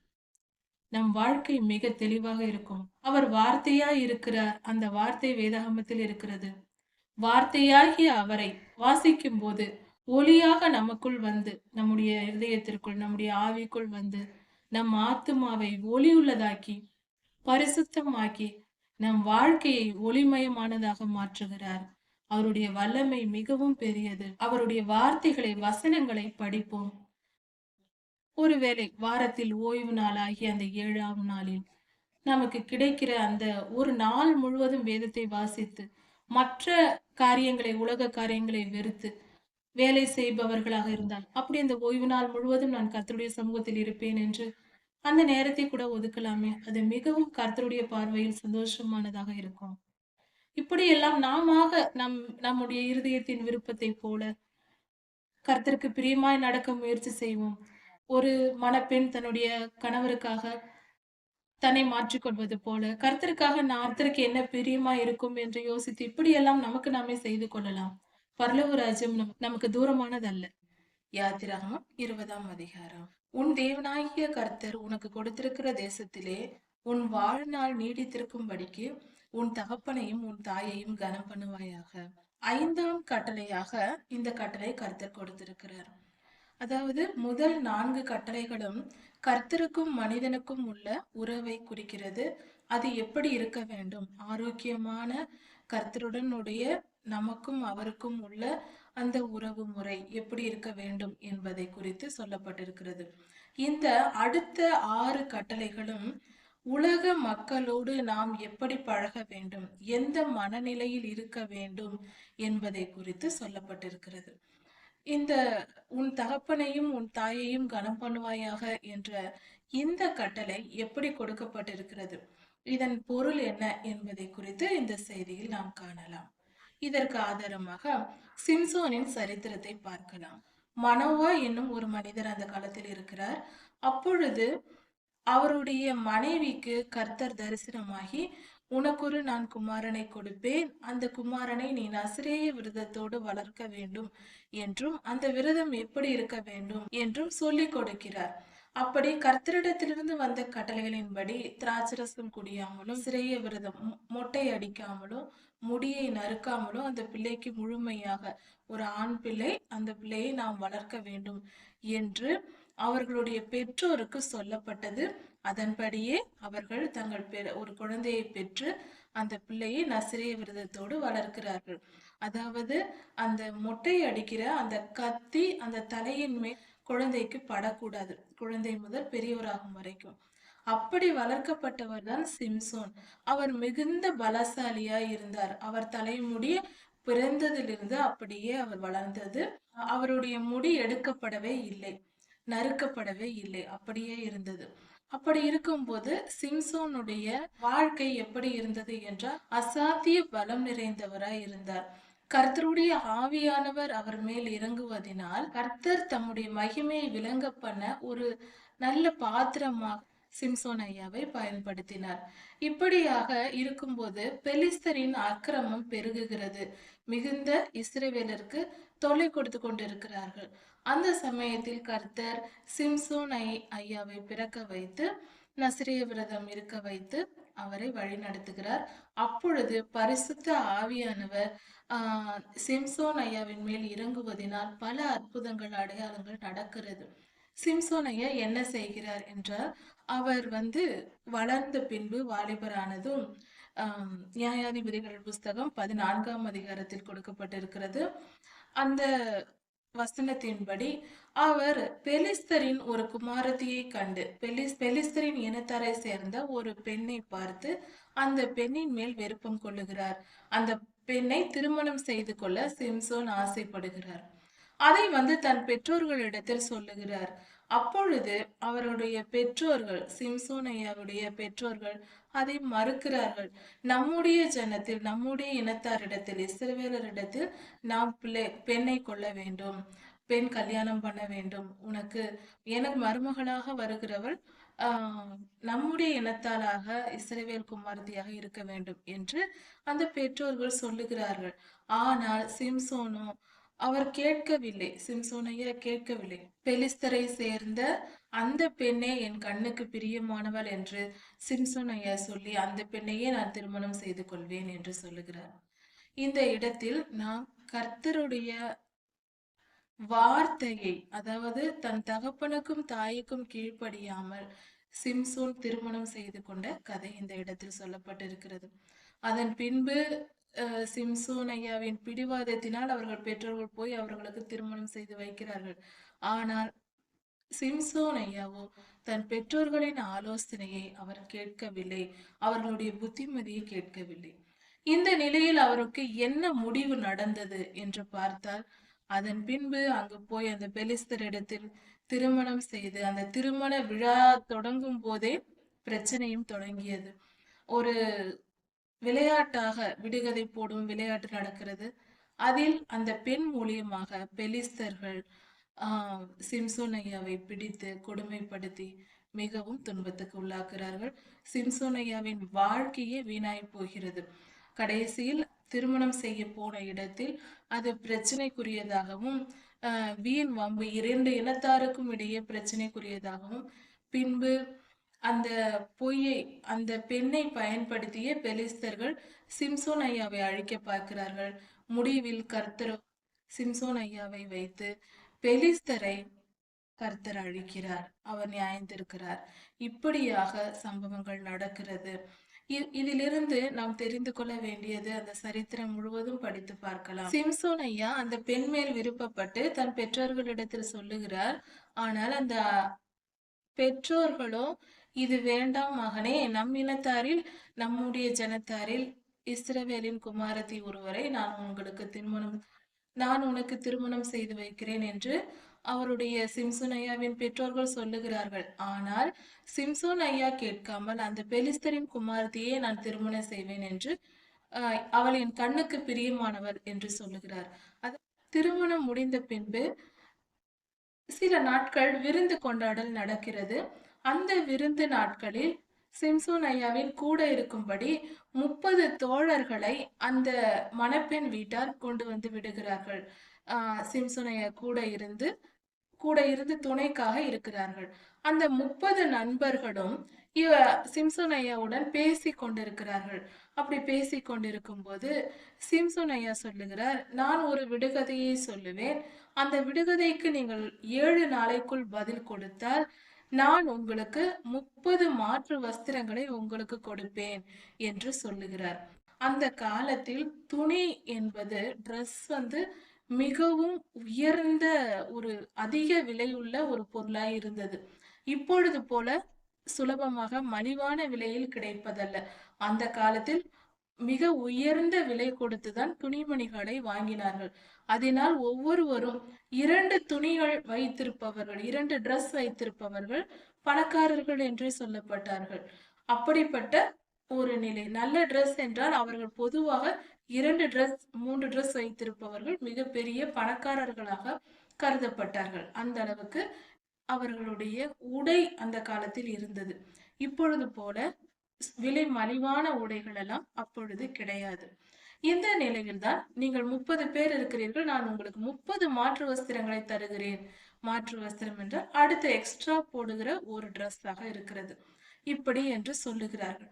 நம் வாழ்க்கை மிக தெளிவாக இருக்கும். அவர் வார்த்தையாய் இருக்கிறார். அந்த வார்த்தை வேதாகமத்தில் இருக்கிறது. வார்த்தையாகிய அவரை வாசிக்கும் போது ஒளியாக நமக்குள் வந்து நம்முடைய இதயத்திற்குள் நம்முடைய ஆவிக்குள் வந்து நம் ஆத்துமாவை ஒளியுள்ளதாக்கி பரிசுத்தமாக்கி நம் வாழ்க்கையை ஒளிமயமானதாக மாற்றுகிறார். அவருடைய வல்லமை மிகவும் பெரியது. அவருடைய வார்த்தைகளை வசனங்களை படிப்போம். ஒருவேளை வாரத்தில் ஓய்வு நாளாகிய அந்த 7ஆம் நாளில் நமக்கு கிடைக்கிற அந்த ஒரு நாள் முழுவதும் வேதத்தை வாசித்து மற்ற காரியங்களை உலக காரியங்களை வெறுத்து வேலை செய்பவர்களாக இருந்தால் அப்படி அந்த ஓய்வு நாள் முழுவதும் நான் கர்த்தருடைய சமூகத்தில் இருப்பேன் என்று அந்த நேரத்தை கூட ஒதுக்கலாமே. அது மிகவும் கர்த்தருடைய பார்வையில் சந்தோஷமானதாக இருக்கும். இப்படியெல்லாம் நம்முடைய இருதயத்தின் விருப்பத்தை போல கர்த்தருக்கு பிரியமாய் நடக்க முயற்சி செய்வோம். ஒரு மணப்பெண் தன்னுடைய கணவருக்காக தன்னை மாற்றிக்கொள்வது போல கர்த்தருக்காக கர்த்தருக்கு என்ன பிரியமா இருக்கும் என்று யோசித்து இப்படியெல்லாம் நமக்கு நாமே செய்து கொள்ளலாம். பரலோக ராஜ்யம் நமக்கு தூரமானதல்ல. யாத்திராகமம் 20ஆம் அதிகாரம். உன் தேவனாகிய கர்த்தர் உனக்கு கொடுத்திருக்கிற தேசத்திலே உன் வாழ்நாள் நீடித்திருக்கும்படிக்கு உன் தகப்பனையும் உன் தாயையும் கனம் பண்ணுவாயாக. 5ஆம் கட்டளையாக இந்த கட்டளை கர்த்தர் கொடுத்திருக்கிறார். அதாவது முதல் 4 கட்டளைகளும் கர்த்தருக்கும் மனிதனுக்கும் உள்ள உறவை குறிக்கிறது. அது எப்படி இருக்க வேண்டும்? ஆரோக்கியமான கர்த்தருடனுடைய நமக்கும் அவருக்கும் உள்ள அந்த உறவு முறை எப்படி இருக்க வேண்டும் என்பதை குறித்து சொல்லப்பட்டிருக்கிறது. இந்த அடுத்த 6 கட்டளைகளும் உலக மக்களோடு நாம் எப்படி பழக வேண்டும், எந்த மனநிலையில் இருக்க வேண்டும் என்பதை குறித்து சொல்லப்பட்டிருக்கிறது. இந்த உன் தகப்பனையும் உன் தாயையும் கனம் பண்ணுவாயாக என்ற இந்த கட்டளை எப்படி கொடுக்கப்பட்டிருக்கிறது, இதன் பொருள் என்ன என்பதை குறித்து இந்த செய்தியில் நாம் காணலாம். இதற்கு ஆதாரமாக சிம்சோனின் சரித்திரத்தை பார்க்கலாம். மனோவா என்னும் ஒரு மனிதர் அந்த காலத்தில் இருக்கிறார். அப்பொழுது அவருடைய மனைவிக்கு கர்த்தர் தரிசனமாகி, உனக்கொரு நான் குமாரனை கொடுப்பேன், அந்த குமாரனை நீ நசரேய விரதத்தோடு வளர்க்க வேண்டும் என்றும் அந்த விரதம் எப்படி இருக்க வேண்டும் என்றும் சொல்லிக் கொடுக்கிறார். அப்படி கர்த்தரிடத்திலிருந்து வந்த கட்டளைகளின்படி திராட்சரசம் குடியாமலும், சிறைய விரதம் மொட்டை அடிக்காமலும், முடியை நறுக்காமலும் அந்த பிள்ளைக்கு முழுமையாக ஒரு ஆண் பிள்ளை, அந்த பிள்ளையை நாம் வளர்க்க வேண்டும் என்று அவர்களுடைய பெற்றோருக்கு சொல்லப்பட்டது. அதன்படியே அவர்கள் தங்கள் ஒரு குழந்தையை பெற்று அந்த பிள்ளையை நசரேய விரதத்தோடு வளர்க்கிறார்கள். அதாவது அந்த மொட்டை அடிக்கிற அந்த கத்தி அந்த தலையின் மேல் குழந்தைக்கு படக்கூடாது, குழந்தை முதல் பெரியவராகும் வரைக்கும். அப்படி வளர்க்கப்பட்டவர் தான் சிம்சோன். அவர் மிகுந்த பலசாலியா இருந்தார். அவர் தலைமுடி பிறந்ததிலிருந்து அப்படியே அவர் வளர்ந்தது. அவருடைய முடி எடுக்கப்படவே இல்லை, நறுக்கப்படவே இல்லை, அப்படியே இருந்தது. அப்படி இருக்கும்போது சிம்சோனுடைய வாழ்க்கை எப்படி இருந்தது என்றால் அசாத்திய பலம் நிறைந்தவராய் இருந்தார். கர்த்தருடைய ஆவியானவர் அவர் மேல் இறங்குவதனால் கர்த்தர் தம்முடைய மகிமையை விளங்க பண்ண ஒரு நல்ல பாத்திரமாக சிம்சோன் ஐயாவை பயன்படுத்தினார். இப்படியாக இருக்கும்போது பெலிஸ்தரின் அக்கிரமம் பெருகுகிறது. மிகுந்த இஸ்ரவேலருக்கு தொல்லை கொடுத்து கொண்டிருக்கிறார்கள். அந்த சமயத்தில் கர்த்தர் சிம்சோன் ஐயாவை பிறக்க வைத்து நசரேய விரதம் இருக்க வைத்து அவரை வழி நடத்துகிறார். அப்பொழுது பரிசுத்த ஆவியானவர் சிம்சோன் ஐயாவின் மேல் இறங்குவதனால் பல அற்புதங்கள் அடையாளங்கள் நடக்கிறது. சிம்சோன் ஐயா என்ன செய்கிறார் என்றால், அவர் வளர்ந்த பின்பு வாலிபரானதும் நியாயாதிபதிகள் புஸ்தகம் 14ஆம் அதிகாரத்தில் கொடுக்கப்பட்டிருக்கிறது. அந்த வசனத்தின்படி அவர் பெலிஸ்தரின் ஒரு குமாரத்தியை கண்டு பெலிஸ்தரின் இனத்தாரை சேர்ந்த ஒரு பெண்ணை பார்த்து அந்த பெண்ணின் மேல் விருப்பம் கொள்ளுகிறார். அந்த பெண்ணை திருமணம் செய்து கொள்ள சிம்சோன் ஆசைப்படுகிறார். அதை தன் பெற்றோர்களிடத்தில் சொல்லுகிறார். அப்பொழுது அவருடைய பெற்றோர்கள், சிம்சோன் ஐயாவுடைய பெற்றோர்கள் அதை மறுக்கிறார்கள். நம்முடைய ஜனத்தில், நம்முடைய இனத்தாரிடத்தில், இஸ்ரவேலரிடத்தில் நாம் பெண்ணை கொள்ள வேண்டும், பெண் கல்யாணம் பண்ண வேண்டும், எனக்கு மருமகளாக வருகிறவள் நம்முடைய இனத்தாளாக இஸ்ரவேல் குமாரத்தியாக இருக்க வேண்டும் என்று அந்த பெற்றோர்கள் சொல்லுகிறார்கள். ஆனால் சிம்சோனோ அவர் கேட்கவில்லை. சிம்சோன் ஐயா கேட்கவில்லை. பெலிஸ்தரை சேர்ந்த அந்த பெண்ணே என் கண்ணுக்கு பிரியமானவள் என்று சிம்சோன் ஐயா சொல்லி அந்த பெண்ணையே நான் திருமணம் செய்து கொள்வேன் என்று சொல்லுகிறார். இந்த இடத்தில் நாம் கர்த்தருடைய வார்த்தையை, அதாவது தன் தகப்பனுக்கும் தாய்க்கும் கீழ்ப்படியாமல் சிம்சோன் திருமணம் செய்து கொண்ட கதை இந்த இடத்தில் சொல்லப்பட்டிருக்கிறது. அதன் பின்பு சிம்சோன் ஐயாவின் பிடிவாதத்தினால் அவர்கள் பெற்றோர்கள் போய் அவர்களுக்கு திருமணம் செய்து வைக்கிறார்கள். ஆனால் சிம்சோன் ஐயாவோ தன் பெற்றோர்களின் ஆலோசனையை அவர் கேட்கவில்லை, அவர்களுடைய புத்திமதியை கேட்கவில்லை. இந்த நிலையில் அவருக்கு என்ன முடிவு நடந்தது என்று பார்த்தால், அதன் பின்பு அங்கு போய் அந்த பெலிஸ்தரிடத்தில் திருமணம் செய்து அந்த திருமண விழா தொடங்கும் போதே பிரச்சனையும் தொடங்கியது. ஒரு விளையாட்டாக விடுகதை போடும் விளையாட்டு நடக்கிறது. அதில் அந்த பெண் மூலியமாக பெலிஸ்தர்கள் சிம்சோன் ஐயாவை பிடித்து கொடுமைப்படுத்தி மிகவும் துன்பத்துக்கு உள்ளாக்குறார்கள். சிம்சோன் ஐயாவின் வாழ்க்கையே வீணாய் போகிறது. கடைசியில் திருமணம் செய்ய போன இடத்தில் அது பிரச்சனைக்குரியதாகவும் வீண் வம்பு, 2 இனத்தாருக்கும் இடையே பிரச்சனைக்குரியதாகவும், பின்பு அந்த பொய்யை, அந்த பெண்ணை பயன்படுத்திய பெலிஸ்தர்கள் சிம்சோன் ஐயாவை அழிக்க பார்க்கிறார்கள். முடிவில் கர்த்தர் சிம்சோன் ஐயாவை வைத்து பெலிஸ்தரை கர்த்தர் அழிக்கிறார், அவர் நியாயந்திருக்கிறார். இப்படியாக சம்பவங்கள் நடக்கிறது. இதிலிருந்து நாம் தெரிந்து கொள்ள வேண்டியது அந்த சரித்திரம் முழுவதும் படித்து பார்க்கலாம். சிம்சோன் ஐயா அந்த பெண் மேல் விருப்பப்பட்டு தன் பெற்றோர்களிடத்தில் சொல்லுகிறார். ஆனால் அந்த பெற்றோர்களோ, இது வேண்டாம் மகனே, நம் இனத்தாரில், நம்முடைய ஜனத்தாரில் இஸ்ரவேலின் குமாரத்தி ஒருவரை நான் உனக்கு திருமணம் செய்து வைக்கிறேன் என்று அவருடைய சிம்சோன் ஐயாவின் பெற்றோர்கள் சொல்லுகிறார்கள். ஆனால் சிம்சோன் ஐயா கேட்காமல் அந்த பெலிஸ்தரின் குமாரத்தியே நான் திருமணம் செய்வேன் என்று அவள் என் கண்ணுக்கு பிரியமானவர் என்று சொல்லுகிறார். அது திருமணம் முடிந்த பின்பு சில நாட்கள் விருந்து கொண்டாடல் நடக்கிறது. அந்த விருந்து நாட்களில் சிம்சோன் ஐயாவின் கூட இருக்கும்படி 30 தோழர்களை அந்த மணப்பெண் வீட்டார் கொண்டு வந்து விடுகிறார்கள். சிம்சோன் ஐயா கூட இருந்து துணைக்காக இருக்கிறார்கள். அந்த 30 நண்பர்களும் சிம்சோன் ஐயாவுடன் பேசி கொண்டிருக்கிறார்கள். அப்படி பேசி கொண்டிருக்கும் போது சிம்சோன் ஐயா சொல்லுகிறார், நான் ஒரு விடுகதையை சொல்லுவேன். அந்த விடுகதைக்கு நீங்கள் 7 நாளைக்குள் பதில் கொடுத்தால் நான் உங்களுக்கு 30 மாற்று வஸ்திரங்களை உங்களுக்கு கொடுப்பேன் என்று சொல்லுகிறார். அந்த காலத்தில் துணி என்பது ட்ரெஸ் மிகவும் உயர்ந்த ஒரு அதிக விலையுள்ள ஒரு பொருளாய் இருந்தது. இப்பொழுது போல சுலபமாக மலிவான விலையில் கிடைப்பதல்ல. அந்த காலத்தில் மிக உயர்ந்த விலை கொடுத்துதான் துணிமணிகளை வாங்கினார்கள். அதனால் ஒவ்வொருவரும் 2 துணிகள் வைத்திருப்பவர்கள், 2 ட்ரெஸ் வைத்திருப்பவர்கள் பணக்காரர்கள் என்றே சொல்லப்பட்டார்கள். அப்படிப்பட்ட ஒரு நிலை. நல்ல ட்ரெஸ் என்றால் அவர்கள் பொதுவாக 2 ட்ரெஸ் 3 ட்ரெஸ் வைத்திருப்பவர்கள் மிகப்பெரிய பணக்காரர்களாக கருதப்பட்டார்கள். அந்த அளவுக்கு அவர்களுடைய உடை அந்த காலத்தில் இருந்தது. இப்பொழுது போல விலை மலிவான உடைகள் எல்லாம் அப்பொழுது கிடையாது. இந்த நிலையில்தான் நீங்கள் 30 பேர் இருக்கிறீர்கள், நான் உங்களுக்கு 30 மாற்று வஸ்திரங்களை தருகிறேன். மாற்று வஸ்திரம் என்றால் அடுத்த எக்ஸ்ட்ரா போடுகிற ஒரு ட்ரெஸ்ஸாக இருக்கிறது. இப்படி என்று சொல்லுகிறார்கள்.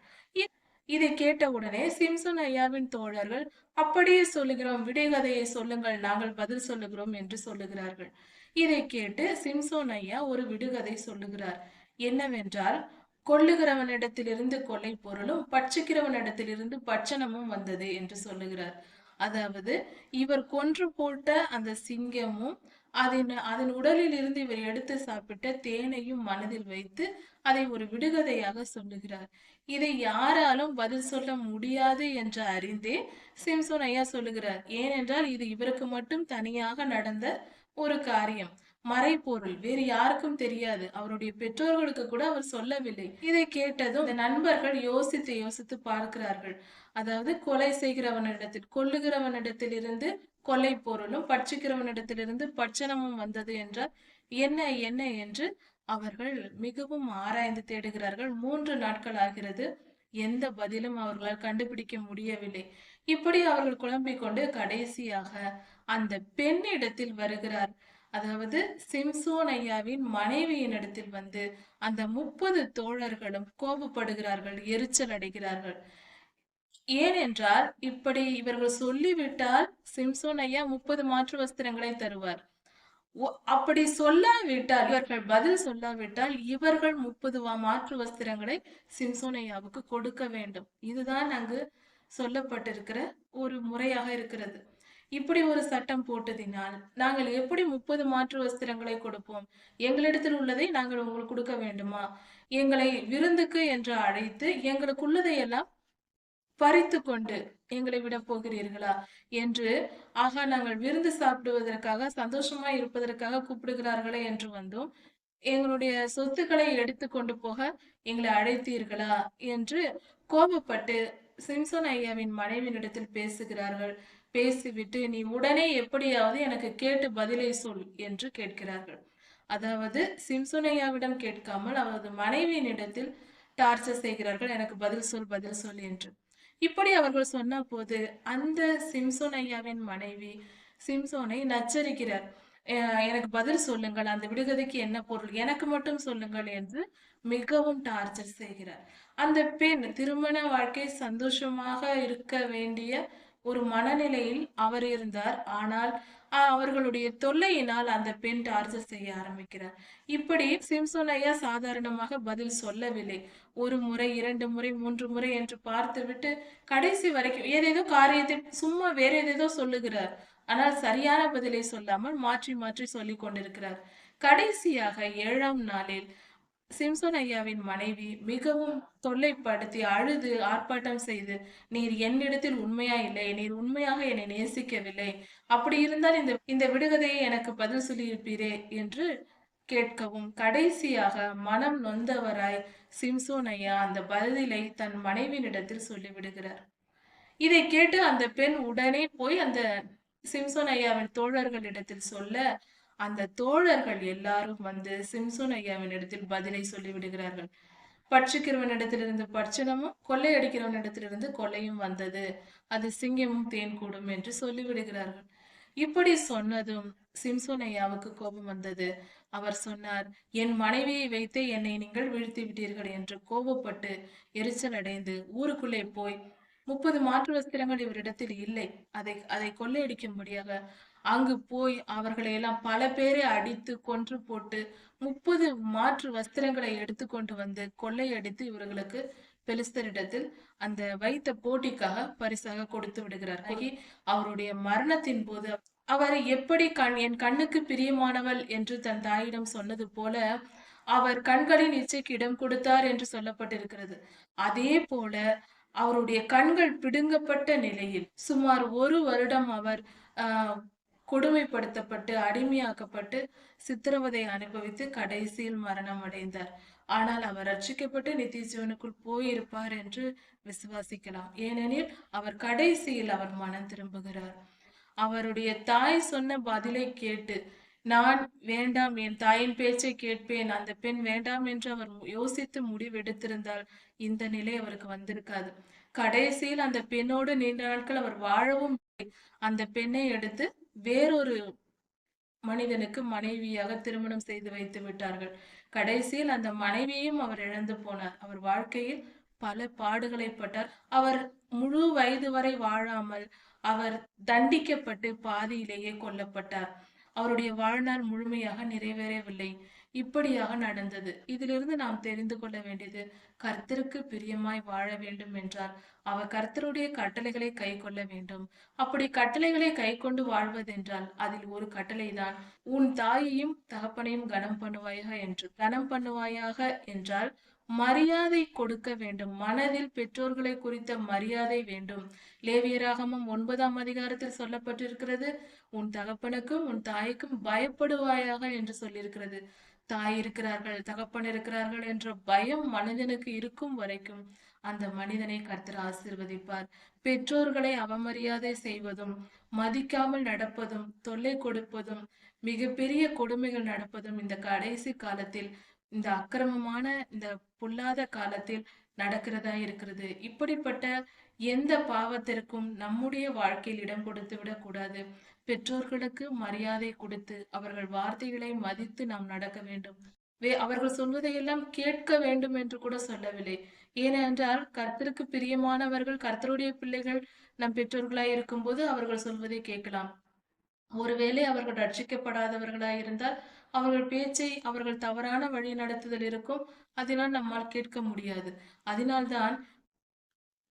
இதை கேட்ட உடனே சிம்சோன் ஐயாவின் தோழர்கள், அப்படியே சொல்லுகிறோம், விடைகதையை சொல்லுங்கள், நாங்கள் பதில் சொல்லுகிறோம் என்று சொல்லுகிறார்கள். இதை கேட்டு சிம்சோன் ஐயா ஒரு விடுகதை சொல்லுகிறார். என்னவென்றால், கொல்லுகிறவனிடத்திலிருந்து கொலை பொருளும் பட்சிக்கிறவனிடத்திலிருந்து பட்சணமும் வந்தது என்று சொல்லுகிறார். அதாவது இவர் கொன்று போட்ட அந்த சிங்கமும் அதன் உடலில் இருந்து இவர் எடுத்து சாப்பிட்ட தேனையும் மனதில் வைத்து அதை ஒரு விடுகதையாக சொல்லுகிறார். இதை யாராலும் பதில் சொல்ல முடியாது என்று அறிந்தே சிம்சோன் ஐயா சொல்லுகிறார். ஏனென்றால் இது இவருக்கு மட்டும் தனியாக நடந்த ஒரு காரியம், மறைபொருள், வேறு யாருக்கும் தெரியாது. அவருடைய பெற்றோர்களுக்கு கூட அவர் சொல்லவில்லை. இதை கேட்டதும் இந்த நண்பர்கள் யோசித்து யோசித்து பார்க்கிறார்கள். அதாவது கொலை செய்கிறவனிடத்தில் கொல்லுகிறவனிடத்தில் இருந்து கொலை பொருளும் பட்சிக்கிறவனிடத்திலிருந்து பட்சணமும் வந்தது என்றால் என்ன என்ன என்று அவர்கள் மிகவும் ஆராய்ந்து தேடுகிறார்கள். 3 நாட்கள் ஆகிறது. எந்த பதிலும் அவர்களால் கண்டுபிடிக்க முடியவில்லை. இப்படி அவர்கள் குழம்பிக் கொண்டு கடைசியாக அந்த பெண்ணிடத்தில் வருகிறார். அதாவது சிம்சோன் ஐயாவின் மனைவியின் இடத்தில் வந்து அந்த 30 தோழர்களும் கோபப்படுகிறார்கள், எரிச்சல் அடைகிறார்கள். ஏனென்றால் இப்படி இவர்கள் சொல்லிவிட்டால் சிம்சோன் ஐயா 30 மாற்று வஸ்திரங்களை தருவார். அப்படி சொல்லாவிட்டால், இவர்கள் பதில் சொல்லாவிட்டால் இவர்கள் 30 மாற்று வஸ்திரங்களை சிம்சோன் ஐயாவுக்கு கொடுக்க வேண்டும். இதுதான் அங்கு சொல்லப்பட்டிருக்கிற ஒரு முறையாக இருக்கிறது. இப்படி ஒரு சட்டம் போட்டதினால் நாங்கள் எப்படி 30 மாற்று வஸ்திரங்களை கொடுப்போம்? எங்களிடத்தில் உள்ளதை நாங்கள் உங்களுக்கு கொடுக்க வேண்டுமா? எங்களை விருந்துக்கு என்று அழைத்து எங்களுக்குள்ளதை எல்லாம் பறித்து கொண்டு எங்களை விட போகிறீர்களா என்று, ஆகா நாங்கள் விருந்து சாப்பிடுவதற்காக சந்தோஷமா இருப்பதற்காக கூப்பிடுகிறார்களே என்று வந்தோம், எங்களுடைய சொத்துக்களை எடுத்து கொண்டு போக எங்களை அழைத்தீர்களா என்று கோபப்பட்டு சிம்சோன் ஐயாவின் மனைவியினிடத்தில் பேசுகிறார்கள். பேசிவிட்டு நீ உடனே எப்படியாவது எனக்கு கேட்டு பதிலை சொல் என்று கேட்கிறார்கள். அதாவது சிம்சோன் ஐயாவிடம் கேட்காமல் அவரது மனைவியினிடத்தில் டார்ச்சர் செய்கிறார்கள், எனக்கு பதில் சொல் பதில் சொல் என்று. இப்படி அவர்கள் சொன்ன போது அந்த சிம்சோன் ஐயாவின் மனைவி சிம்சோனை நச்சரிக்கிறார். எனக்கு பதில் சொல்லுங்கள், அந்த விடுகதைக்கு என்ன பொருள், எனக்கு மட்டும் சொல்லுங்கள் என்று மிகவும் டார்ச்சர் செய்கிறார். அந்த பெண் திருமண வாழ்க்கை சந்தோஷமாக இருக்க வேண்டிய ஒரு மனநிலையில் அவர் இருந்தார். ஆனால் அவர்களுடைய தொல்லையினால் அந்த பெண் டார்ச்சர் செய்ய ஆரம்பிக்கிறார். இப்படி சிம்சோன் ஐயா சாதாரணமாக பதில் சொல்லவில்லை. 1 முறை, 2 முறை, 3 முறை என்று பார்த்துவிட்டு கடைசி வரைக்கும் ஏதேதோ காரியத்தை சும்மா வேற ஏதேதோ சொல்லுகிறார். ஆனால் சரியான பதிலை சொல்லாமல் மாற்றி மாற்றி சொல்லிக் கொண்டிருக்கிறார். கடைசியாக 7ஆம் நாளில் சிம்சோன் ஐயாவின் மனைவி மிகவும் தொல்லைப்படுத்தி அழுது ஆர்ப்பாட்டம் செய்து, நீர் என்னிடத்தில் உண்மையா இல்லை, நீர் உண்மையாக என்னை நேசிக்கவில்லை, அப்படி இருந்தால் இந்த இந்த விடுகதையை எனக்கு பதில் சொல்லியிருப்பீரே என்று கேட்கவும், கடைசியாக மனம் நொந்தவராய் சிம்சோன் ஐயா அந்த பதிலை தன் மனைவியினிடத்தில் சொல்லிவிடுகிறார். இதை கேட்டு அந்த பெண் உடனே போய் அந்த சிம்சோன் ஐயாவின் தோழர்களிடத்தில் சொல்ல, அந்த தோழர்கள் எல்லாரும் வந்து சிம்சோன் ஐயாவின் இடத்தில் பதிலை சொல்லிவிடுகிறார்கள். பட்சிக்கிறவனிடத்திலிருந்து பட்சணமும், கொள்ளையடிக்கிறவனிடத்திலிருந்து கொள்ளையும் வந்தது. அது சிங்கமும் தேன் கூடும் என்று சொல்லிவிடுகிறார்கள். இப்படி சொன்னதும் சிம்சோன் ஐயாவுக்கு கோபம் வந்தது. அவர் சொன்னார், என் மனைவியை வைத்தே என்னை நீங்கள் வீழ்த்தி விட்டீர்கள் என்று கோபப்பட்டு எரிச்சல் அடைந்து ஊருக்குள்ளே போய் 30 மாற்று வஸ்திரங்கள் இவரிடத்தில் இல்லை. அதை அதை கொள்ளையடிக்கும்படியாக அங்கு போய் அவர்களை எல்லாம் பல பேரை அடித்து கொன்று போட்டு 30 மாற்று வஸ்திரங்களை எடுத்துக்கொண்டு வந்து கொள்ளையடித்து இவர்களுக்கு பெலிஸ்தரிடத்தில் அந்த வைத்த போட்டிக்காக பரிசாக கொடுத்து விடுகிறார். அவருடைய மரணத்தின் போது அவர் எப்படி என் கண்ணுக்கு பிரியமானவள் என்று தன் தாயிடம் சொன்னது போல அவர் கண்களின் இச்சைக்கு இடம் கொடுத்தார் என்று சொல்லப்பட்டிருக்கிறது. அதே போல அவருடைய கண்கள் பிடுங்கப்பட்ட நிலையில் சுமார் 1 வருடம் அவர் கொடுமைப்படுத்தப்பட்டு அடிமையாக்கப்பட்டு சித்திரவதை அனுபவித்து கடைசியில் மரணம் அடைந்தார். ஆனால் அவர் ரட்சிக்கப்பட்டு நித்திய ஜீவனுக்குள் போயிருப்பார் என்று விசுவாசிக்கலாம். ஏனெனில் அவர் கடைசியில் அவர் மனம் திரும்புகிறார். அவருடைய தாய் சொன்ன பதிலை கேட்டு நான் வேண்டாம், என் தாயின் பேச்சை கேட்பேன், அந்த பெண் வேண்டாம் என்று அவர் யோசித்து முடிவெடுத்திருந்தால் இந்த நிலை அவருக்கு வந்திருக்காது. கடைசியில் அந்த பெண்ணோடு நீண்ட நாட்கள் அவர் வாழவும் அந்த பெண்ணை எடுத்து வேறொரு மனிதனுக்கு மனைவியாக திருமணம் செய்து வைத்து விட்டார்கள். கடைசியில் அந்த மனைவியையும் அவர் இழந்து போனார். அவர் வாழ்க்கையில் பல பாடுகளை பட்டார். அவர் முழு வயது வரை வாழாமல் அவர் தண்டிக்கப்பட்டு பாதியிலேயே கொல்லப்பட்டார். அவருடைய வாழ்நாள் முழுமையாக நிறைவேறவில்லை. இப்படியாக நடந்தது. இதிலிருந்து நாம் தெரிந்து கொள்ள வேண்டியது, கர்த்தருக்கு பிரியமாய் வாழ வேண்டும் என்றால் அவர் கர்த்தருடைய கட்டளைகளை கை கொள்ள வேண்டும். அப்படி கட்டளைகளை கை கொண்டு வாழ்வதென்றால் அதில் ஒரு கட்டளை தான், உன் தாயையும் தகப்பனையும் கனம் பண்ணுவாயாக என்று. கனம் பண்ணுவாயாக என்றால் மரியாதை கொடுக்க வேண்டும். மனதில் பெற்றோர்களை குறித்த மரியாதை வேண்டும். லேவியராகமம் 9ஆம் அதிகாரத்தில் சொல்லப்பட்டிருக்கிறது, உன் தகப்பனுக்கும் உன் தாய்க்கும் பயப்படுவாயாக என்று சொல்லியிருக்கிறது. தாய் இருக்கிறார்கள், தகப்பன் இருக்கிறார்கள் என்ற பயம் மனிதனுக்கு இருக்கும் வரைக்கும் அந்த மனிதனை கர்த்தர் ஆசீர்வதிப்பார். பெற்றோர்களை அவமரியாதை செய்வதும், மதிக்காமல் நடப்பதும், தொல்லை கொடுப்பதும், மிகப்பெரிய கொடுமைகள் நடப்பதும் இந்த கடைசி காலத்தில், இந்த அக்கிரமமான இந்த பொல்லாத காலத்தில் நடக்கிறதா இருக்கிறது. இப்படிப்பட்ட எந்த பாவத்திற்கும் நம்முடைய வாழ்க்கையில் இடம் கொடுத்து விடக்கூடாது. பெற்றோர்களுக்கு மரியாதை கொடுத்து அவர்கள் வார்த்தைகளை மதித்து நாம் நடக்க வேண்டும். அவர்கள் சொல்வதையெல்லாம் கேட்க வேண்டும் என்று கூட சொல்லவில்லை. ஏனென்றால் கர்த்தருக்கு பிரியமானவர்கள், கர்த்தருடைய பிள்ளைகள் நம் பெற்றோர்களாய் இருக்கும்போது அவர்கள் சொல்வதை கேட்கலாம். ஒருவேளை அவர்கள் ரட்சிக்கப்படாதவர்களாய் இருந்தால் அவர்கள் பேச்சை, அவர்கள் தவறான வழி நடத்துதல் இருக்கும், அதனால் நம்மால் கேட்க முடியாது. அதனால்தான்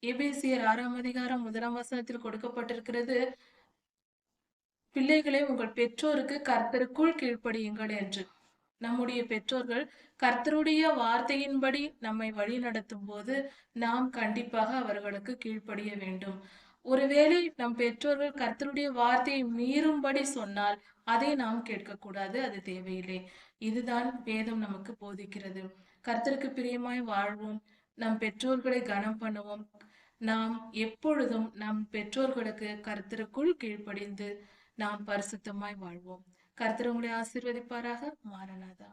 எபேசியர் 6ஆம் அதிகாரம் 1ஆம் வசனத்தில் கொடுக்கப்பட்டிருக்கிறது, பிள்ளைகளை உங்கள் பெற்றோருக்கு கர்த்தருக்குள் கீழ்ப்படியுங்கள் என்று. நம்முடைய பெற்றோர்கள் கர்த்தருடைய வார்த்தையின்படி நம்மை வழி நடத்தும் போது நாம் கண்டிப்பாக அவர்களுக்கு கீழ்ப்படிய வேண்டும். ஒருவேளை நம் பெற்றோர்கள் கர்த்தருடைய வார்த்தையை மீறும்படி சொன்னால் அதை நாம் கேட்கக்கூடாது, அது தேவையில்லை. இதுதான் வேதம் நமக்கு போதிக்கிறது. கர்த்தருக்கு பிரியமாய் வாழ்வோம், நம் பெற்றோர்களை கனம் பண்ணுவோம். நாம் எப்பொழுதும் நம் பெற்றோர்களுக்கு கர்த்தருக்குள் கீழ்ப்படிந்து நாம் பரிசுத்தமாய் வாழ்வோம். கர்த்தர் உங்களை ஆசீர்வதிப்பாராக. மாரநாதா.